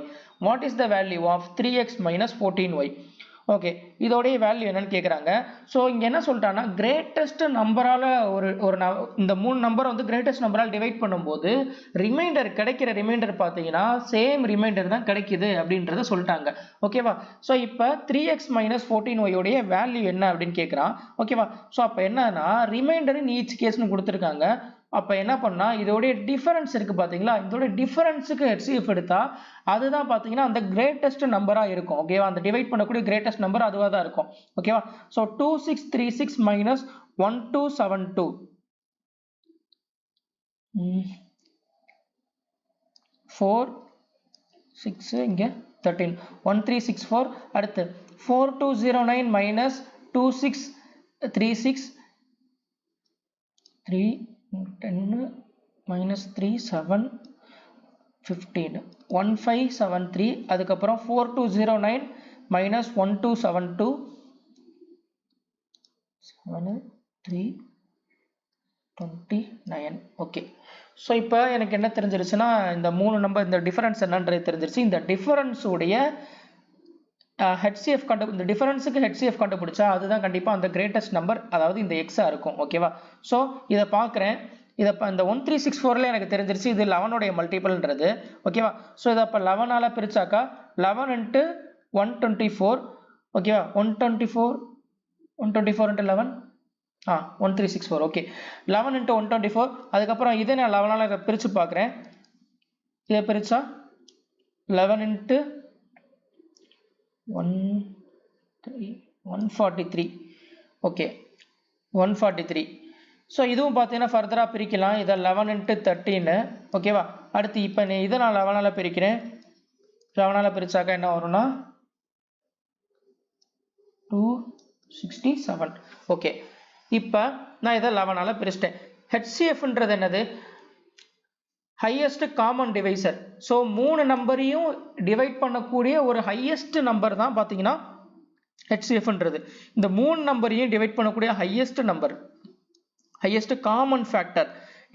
What is the value of 3x minus 14y? Okay, இதோடைய வேல்யூ என்னன்னு கேட்குறாங்க. ஸோ இங்கே என்ன சொல்லிட்டாங்கன்னா கிரேட்டஸ்ட் நம்பரால் இந்த 3 நம்பரை வந்து கிரேட்டஸ்ட் நம்பரால் டிவைட் பண்ணும்போது ரிமைண்டர் கிடைக்கிற ரிமைண்டர் பார்த்தீங்கன்னா சேம் ரிமைண்டர் தான் கிடைக்குது அப்படின்றத சொல்லிட்டாங்க. ஓகேவா? ஸோ இப்போ 3x மைனஸ் 14y உடைய வேல்யூ என்ன அப்படின்னு கேட்குறான். ஓகேவா? ஸோ அப்போ என்னன்னா ரிமைண்டர் இன் ஈச் கேஸ்னு கொடுத்துருக்காங்க. அப்போ என்ன பண்ணா இதோடைய டிஃபரன்ஸ் இருக்கு பார்த்தீங்களா, இதோட டிஃபரன்ஸுக்கு HCF எடுத்தா அதுதான் பார்த்தீங்கன்னா அந்த கிரேட்டஸ்ட் நம்பராக இருக்கும். ஓகேவா? அந்த டிவைட் பண்ணக்கூடிய கிரேட்டஸ்ட் நம்பர் அதுவாக தான் இருக்கும். ஓகேவா? ஸோ 2636 மைனஸ் 1272 4 6 இங்கே 13 1364. அடுத்து 4209 மைனஸ் 2636 3 10 minus 3 7 15 1573. அதுக்கப்புறம் 4209 minus 1272 7 3 29. ஓகே, ஸோ இப்போ எனக்கு என்ன தெரிஞ்சிருச்சுன்னா இந்த 3 நம்பர் இந்த டிஃபரன்ஸ் என்னன்றது தெரிஞ்சிருச்சு. இந்த டிஃபரன்ஸ் உடைய HCF இந்த டிஃபரன்ஸுக்கு HCF கண்டுபிடிச்சா அதுதான் கண்டிப்பாக அந்த கிரேட்டஸ்ட் நம்பர், அதாவது இந்த எக்ஸாக இருக்கும். ஓகேவா? ஸோ இதை பார்க்குறேன். இதை இந்த 1364ல எனக்கு தெரிஞ்சிருச்சு இது 11உடைய மல்டிபிள்ன்றது. ஓகேவா? ஸோ இதை அப்போ 11ஆல் பிரிச்சாக்கா 11 into 124. ஓகேவா? 124 into 11 1364. Okay, 11 into 124. அதுக்கப்புறம் இதை நான் 11ஆல் பிரித்து பார்க்குறேன். இதை பிரித்தா 11 into 143. ஓகே, 143. ஸோ இதுவும் பார்த்தீங்கன்னா ஃபர்தராக பிரிக்கலாம். இதை 11 into 13. ஓகேவா? அடுத்து இப்போ இதை நான் 11ஆல் பிரிக்கிறேன். 11ஆல் பிரித்தாக்கா என்ன வரும்னா 267. ஓகே, இப்போ நான் இதை 11ஆல் பிரிச்சிட்டேன். HCFன்றது என்னது? Highest common divisor. ஸோ 3 நம்பரையும் டிவைட் பண்ணக்கூடிய ஒரு ஹையஸ்ட் நம்பர் தான் பார்த்தீங்கன்னா HCFன்றது. இந்த 3 நம்பரையும் டிவைட் பண்ணக்கூடிய highest number, highest common factor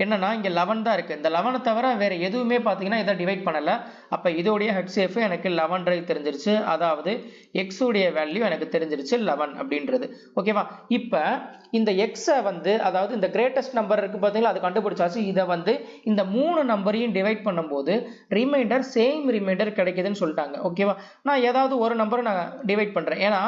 என்னன்னா இங்க 11 தான் இருக்கு. இந்த 11 தவிர வேற எதுவுமே பாத்தீங்கன்னா இதை டிவைட் பண்ணல. அப்ப இதோடைய HCF எனக்கு 11 தெரிஞ்சிருச்சு. அதாவது x உடைய வேல்யூ எனக்கு தெரிஞ்சிருச்சு 11 அப்படின்றது. ஓகேவா? இப்ப இந்த x வந்து அதாவது இந்த கிரேட்டஸ்ட் நம்பர் இருக்கு பாத்தீங்களா, அது கண்டுபிடிச்சாச்சு. இதை வந்து இந்த 3 நம்பரையும் டிவைட் பண்ணும்போது ரிமைண்டர் சேம் ரிமைண்டர் கிடைக்குதுன்னு சொல்லிட்டாங்க. ஓகேவா? நான் ஏதாவது ஒரு நம்பரை நான் டிவைட் பண்றேன். ஏன்னா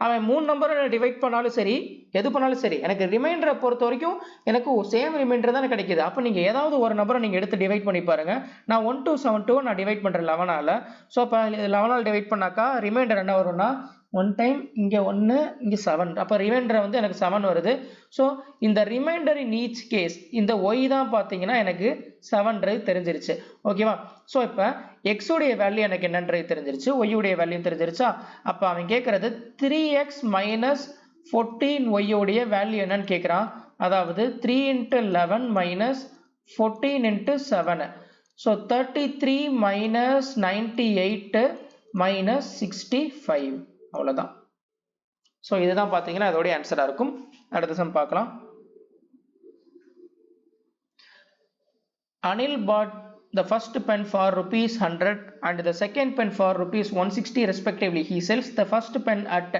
அவன் 3 நம்பரை டிவைட் பண்ணாலும் சரி, எது பண்ணாலும் சரி, எனக்கு ரிமைண்டரை பொறுத்த வரைக்கும் எனக்கு சேம் ரிமைண்டர் தானே கிடைக்குது. அப்போ நீங்க ஏதாவது ஒரு நம்பரை நீங்க எடுத்து டிவைட் பண்ணி பாருங்க. நான் 1272 நான் டிவைட் பண்றேன் 11ஆல. ஸோ அப்போ 11ஆல் டிவைட் பண்ணாக்கா ரிமைண்டர் என்ன வரும்னா 1 டைம் இங்கே 1 இங்கே 7. அப்போ ரிமைண்டர் வந்து எனக்கு 7 வருது. ஸோ இந்த ரிமைண்டர் இன் ஈச் கேஸ் இந்த ஒய் தான் பார்த்தீங்கன்னா எனக்கு 7 தெரிஞ்சிருச்சு. ஓகேவா? ஸோ இப்போ எக்ஸ் உடைய வேல்யூ எனக்கு என்னன்றது தெரிஞ்சிருச்சு, ஒய் உடைய வேல்யூ தெரிஞ்சிருச்சா? அப்போ அவன் கேட்கறது 3x minus 14y உடைய வேல்யூ என்னன்னு கேட்குறான். அதாவது 3 into 11 minus 14 into 7. So 33 minus 98 minus 65. அவ்வளவுதான். ஸோ இதுதான் பார்த்தீங்கன்னா அதோடைய ஆன்சரா இருக்கும். அடுத்த சம் பார்க்கலாம். Anil bought the first pen for rupees 100 and the second pen for rupees 160 respectively. He sells the first pen at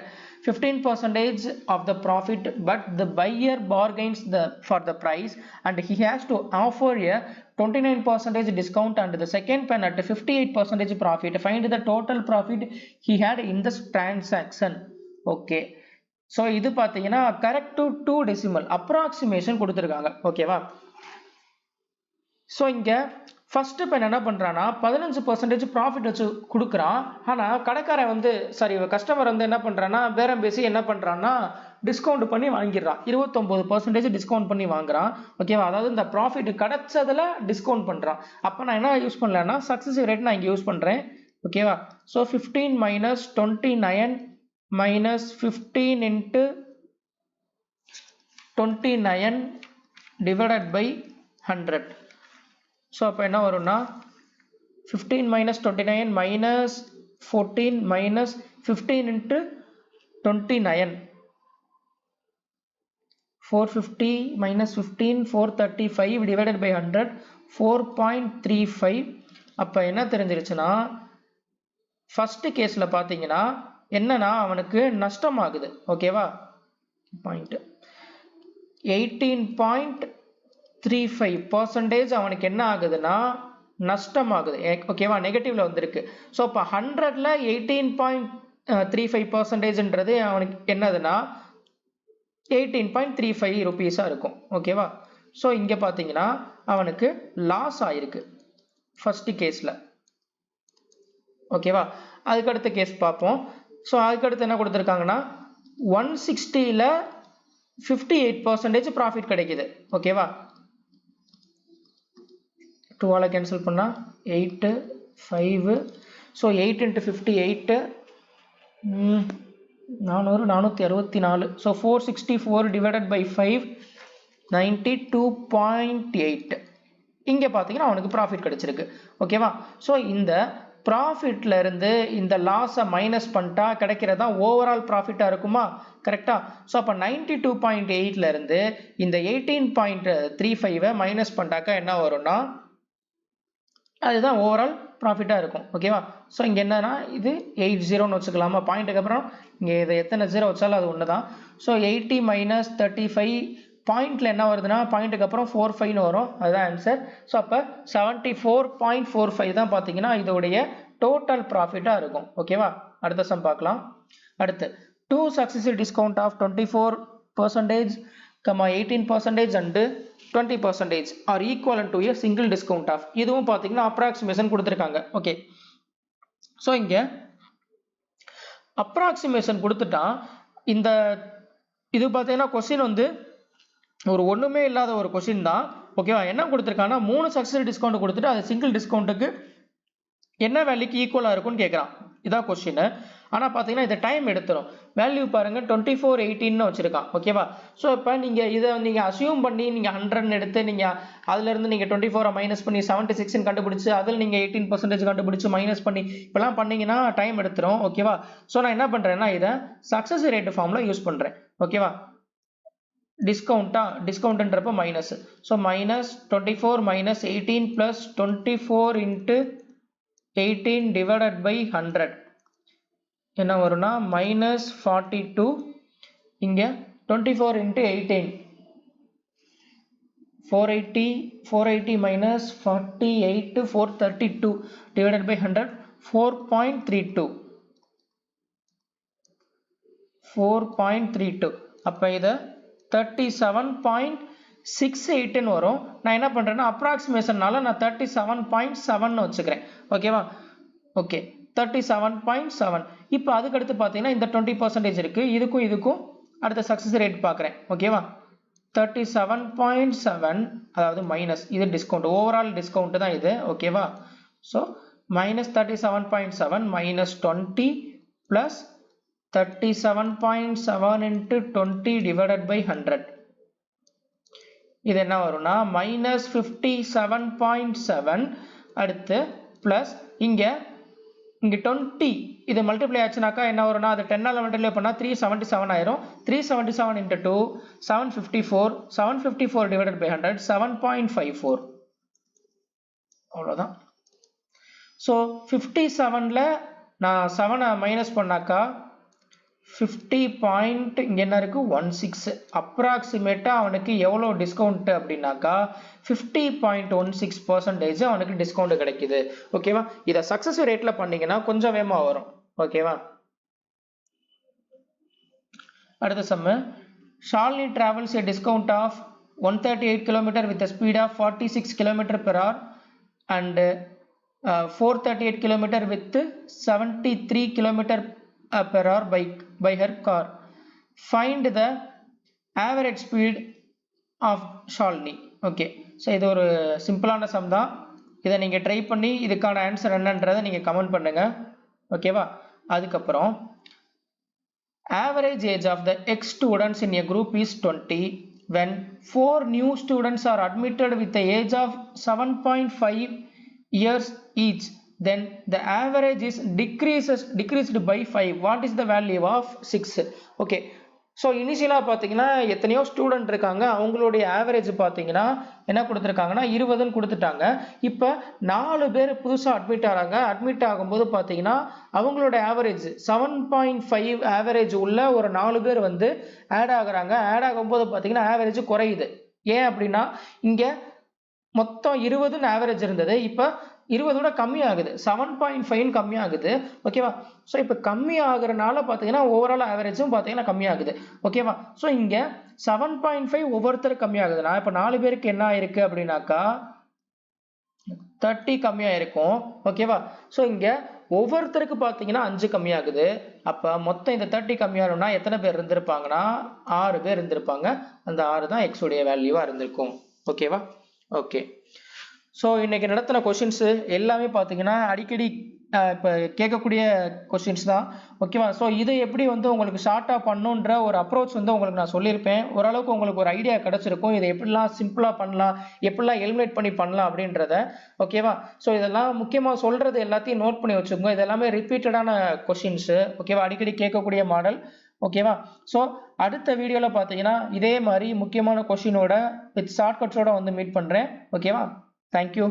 15% of the profit, but the buyer bargains for the price and he has to offer a 29% discount and the second pen at 58% profit. Find the total profit he had in this transaction. Okay. So இது பார்த்தீங்கன்னா correct to 2 decimal approximation கொடுத்துருக்காங்க. ஓகேவா? So இங்கே first pen என்ன பண்ணுறான்னா 15% profit வச்சு கொடுக்குறான். ஆனால் கடைக்காரன் வந்து கஸ்டமர் வந்து என்ன பண்ணுறான்னா பேரம் பேசி என்ன பண்ணுறான்னா டிஸ்கவுண்ட் பண்ணி வாங்கிடுறான். 29% டிஸ்கவுண்ட் பண்ணி வாங்குறான். ஓகேவா? அதாவது இந்த ப்ராஃபிட் கிடைச்சதுல டிஸ்கவுண்ட் பண்ணுறான். அப்போ நான் என்ன யூஸ் பண்ணலன்னா சக்ஸஸிவ் ரேட் நான் இங்கே யூஸ் பண்ணுறேன். ஓகேவா? So 15 minus 29 minus 15 into 29 divided by 100. So அப்போ என்ன வரும்னா 15 minus 29 minus 14 minus 15 into 29. 450 minus 15 435 divided by 100 4.35. அப்போ என்ன தெரிஞ்சிருச்சுன்னா ஃபர்ஸ்ட் கேஸில் பார்த்தீங்கன்னா என்னன்னா அவனுக்கு நஷ்டம் ஆகுது. ஓகேவா? பாயிண்ட் 18.35% அவனுக்கு என்ன ஆகுதுன்னா நஷ்டம் ஆகுது. ஓகேவா? நெகட்டிவ்ல வந்திருக்கு. ஸோ இப்போ 100ல 18.35%ன்றது அவனுக்கு என்னதுன்னா 18.35 rupees இருக்கும். ஓகேவா? ஸோ இங்கே பார்த்தீங்கன்னா அவனுக்கு லாஸ் ஆயிருக்கு ஃபர்ஸ்ட் கேஸில். ஓகேவா? அதுக்கடுத்த கேஸ் பார்ப்போம். ஸோ அதுக்கடுத்து என்ன கொடுத்துருக்காங்கன்னா 160ல 58% ப்ராஃபிட் கிடைக்குது. ஓகேவா? 2ஆல் கேன்சல் பண்ணால் 8 5. So 8 into 58 464. So 464 divided by 5 92.8. இங்கே பார்த்தீங்கன்னா அவனுக்கு ப்ராஃபிட் கிடைச்சிருக்கு. ஓகேவா? ஸோ இந்த ப்ராஃபிட்ல இருந்து இந்த லாஸை மைனஸ் பண்ணிட்டா கிடைக்கிறதா ஓவரால் ப்ராஃபிட்டாக இருக்குமா? கரெக்டா? ஸோ அப்போ 92.8ல இருந்து இந்த 18.35 மைனஸ் பண்ணிட்டாக்கா என்ன வரும்னா அதுதான் ஓவரால் ப்ராஃபிட்டாக இருக்கும். ஓகேவா? ஸோ இங்கே என்னன்னா இது 80ன்னு வச்சுக்கலாமா? பாயிண்ட்டுக்கு அப்புறம் இங்கே இதை எத்தனை 0 வச்சாலும் அது ஒன்று தான். ஸோ 80 minus 35 பாயிண்ட்ல என்ன வருதுன்னா பாயிண்ட்டுக்கு அப்புறம் 45ன்னு வரும். அதுதான் ஆன்சர். ஸோ அப்போ 74.45 தான் பார்த்தீங்கன்னா இதோடைய டோட்டல் ப்ராஃபிட்டாக இருக்கும். ஓகேவா? அடுத்த சம் பார்க்கலாம். அடுத்து 2 successive discount of 24%, 18% and 20% are equivalent to a single discount of. இதுவும் பார்த்தீங்கன்னா அப்ராக்சிமேஷன் கொடுத்துருக்காங்க. ஓகே. ஸோ இங்கே அப்ராக்சிமேஷன் கொடுத்துட்டா இந்த இது பார்த்தீங்கன்னா கொஸ்டின் வந்து ஒரு ஒன்றுமே இல்லாத ஒரு கொஸ்டின் தான். ஓகேவா? என்ன கொடுத்துருக்காங்கன்னா 3 சக்ஸஸிவ் டிஸ்கவுண்ட் கொடுத்துட்டு அது சிங்கிள் டிஸ்கவுண்ட்டுக்கு என்ன வேல்யூக்கு ஈக்குவலாக இருக்கும்னு கேட்குறான். இதான் கொஸ்டின். ஆனால் பார்த்தீங்கன்னா இதை டைம் எடுத்துரும். வேல்யூ பாருங்க 2418 வச்சிருக்கான். ஓகேவா? ஸோ இப்போ நீங்கள் இதை நீங்கள் அசியூம் பண்ணி நீங்கள் 100 எடுத்து நீங்கள் அதுலேருந்து நீங்கள் 24 மைனஸ் பண்ணி 76 கண்டுபிடிச்சு அதில் நீங்கள் 18% கண்டுபிடிச்சு மைனஸ் பண்ணி இப்பெல்லாம் பண்ணீங்கன்னா டைம் எடுத்துரும். ஓகேவா? ஸோ நான் என்ன பண்ணுறேன்னா இதை சக்ஸஸ் ரேட் ஃபார்மில் யூஸ் பண்ணுறேன். ஓகேவா? டிஸ்கவுண்ட்ன்றப்ப minus. So minus 24 minus 18 plus 24 into 18 divided by 100 என்ன வரும்னா மைனஸ் 42. இங்கே 24 இன்ட்டு 18 480 minus 48 432 divided by 100 4.32 அப்ப இத 37.68 ன்னு வரும். நான் என்ன பண்றேன்னா அப்ராக்ஸிமேஷன்னால நான் 37.7 வச்சுக்கிறேன். ஓகேவா? ஓகே 37.7. இப்போ அதுக்கு அடுத்து பாத்தீங்கன்னா இந்த 20% இருக்கு. இதுக்கும் அடுத்த சக்சஸ் ரேட் பார்க்கறேன். ஓகேவா? 37.7 அதாவது மைனஸ் இது டிஸ்கவுண்ட் ஓவரால் டிஸ்கவுண்ட் தான் இது. ஓகேவா? So minus 37.7 minus 20 plus 37.7 into 20 divided by 100 இது என்ன வரும்னா மைனஸ் 57.7 அடுத்து பிளஸ் இங்க 20 இது மல்டிப்ளை ஆச்சுனாக்கா என்ன வரும்னா அது 10 ஆல மல்டிப்ளை பண்ணா 377 ஆயிரும். 377 into 2 754 divided by 100 7.54 அவ்வளவுதான். ஸோ 57ல நான் 7 மைனஸ் பண்ணாக்கா 50 பாயிண்ட் இங்க என்ன இருக்கு 16 அப்ராக்சிமேட்டா அவனுக்கு எவ்வளவு டிஸ்கவுண்ட் அப்படின்னாக்கா 50.16% அவனுக்கு டிஸ்கவுண்ட் கிடைக்குது. ஓகேவா? இத சக்சஸ் ரேட்ல பண்ணீங்கன்னா கொஞ்சம் வேகமா வரும். ஓகேவா? அடுத்த sum Shalini travels a discount of 138 km with a speed of 46 km per hour and 438 km with 73 km per hour by her car. Find the average speed of Shalini. Okay, so இது ஒரு சிம்பிளான சம் தான். இதை நீங்க try பண்ணி இதுக்கான answer என்னன்றதை நீங்க கமெண்ட் பண்ணுங்க. ஓகேவா? அதுக்கப்புறம் average age of the X students in a group is 20 when 4 new students are admitted with the age of 7.5 years each, then the average is decreased by 5. What is the value of 6? Okay, so initially பாத்தீங்கன்னா எத்தனையோ student இருக்காங்க, அவங்களுடைய average பாத்தீங்கன்னா என்ன கொடுத்திருக்காங்கன்னா 20 கொடுத்துட்டாங்க. இப்போ 4 பேர் புதுசா அட்மிட் ஆறாங்க. அட்மிட் ஆகும்போது பாத்தீங்கன்னா அவங்களோட ஆவரேஜ் 7.5 ஆவரேஜ் உள்ள ஒரு 4 பேர் வந்து ஆட் ஆகுறாங்க. ஆட் ஆகும்போது பாத்தீங்கன்னா ஆவரேஜ் குறையுது. ஏன் அப்படின்னா இங்க மொத்தம் 20 ஆவரேஜ் இருந்தது, இப்ப 20 கம்மி ஆகுது, 7.5 கம்மி ஆகுது. ஓகேவா? ஸோ இப்போ கம்மி ஆகுறதுனால பார்த்தீங்கன்னா ஓவரால் ஆவரேஜும் பார்த்தீங்கன்னா கம்மி ஆகுது. ஓகேவா? ஸோ இங்கே 7.5 ஒவ்வொருத்தருக்கு கம்மி ஆகுதுன்னா இப்போ 4 பேருக்கு என்ன ஆயிருக்கு அப்படின்னாக்கா 30 கம்மியாக இருக்கும். ஓகேவா? ஸோ இங்கே ஒவ்வொருத்தருக்கு பார்த்தீங்கன்னா 5 கம்மியாகுது. அப்போ மொத்தம் இந்த 30 கம்மியாகணும்னா எத்தனை பேர் இருந்திருப்பாங்கன்னா 6 பேர் இருந்திருப்பாங்க. அந்த 6 தான் எக்ஸ் உடைய வேல்யூவாக இருந்திருக்கும். ஓகேவா? ஓகே, ஸோ இன்னைக்கு நடத்தின கொஷின்ஸு எல்லாமே பார்த்தீங்கன்னா அடிக்கடி இப்போ கேட்கக்கூடிய கொஷின்ஸ் தான். ஓகேவா? ஸோ இதை எப்படி வந்து உங்களுக்கு ஷார்ட்டாக பண்ணுன்ற ஒரு அப்ரோச் வந்து உங்களுக்கு நான் சொல்லியிருப்பேன். ஓரளவுக்கு உங்களுக்கு ஒரு ஐடியா கிடச்சிருக்கும், இதை எப்படிலாம் சிம்பிளாக பண்ணலாம், எப்படிலாம் எலிமினேட் பண்ணி பண்ணலாம் அப்படின்றத. ஓகேவா? ஸோ இதெல்லாம் முக்கியமாக சொல்கிறது எல்லாத்தையும் நோட் பண்ணி வச்சுக்கோங்க. இது எல்லாமே ரிப்பீட்டடான கொஷின்ஸு. ஓகேவா? அடிக்கடி கேட்கக்கூடிய மாடல். ஓகேவா? ஸோ அடுத்த வீடியோவில் பார்த்தீங்கன்னா இதே மாதிரி முக்கியமான கொஷினோட வித் ஷார்ட்கட்ஸோட வந்து மீட் பண்ணுறேன். ஓகேவா? Thank you.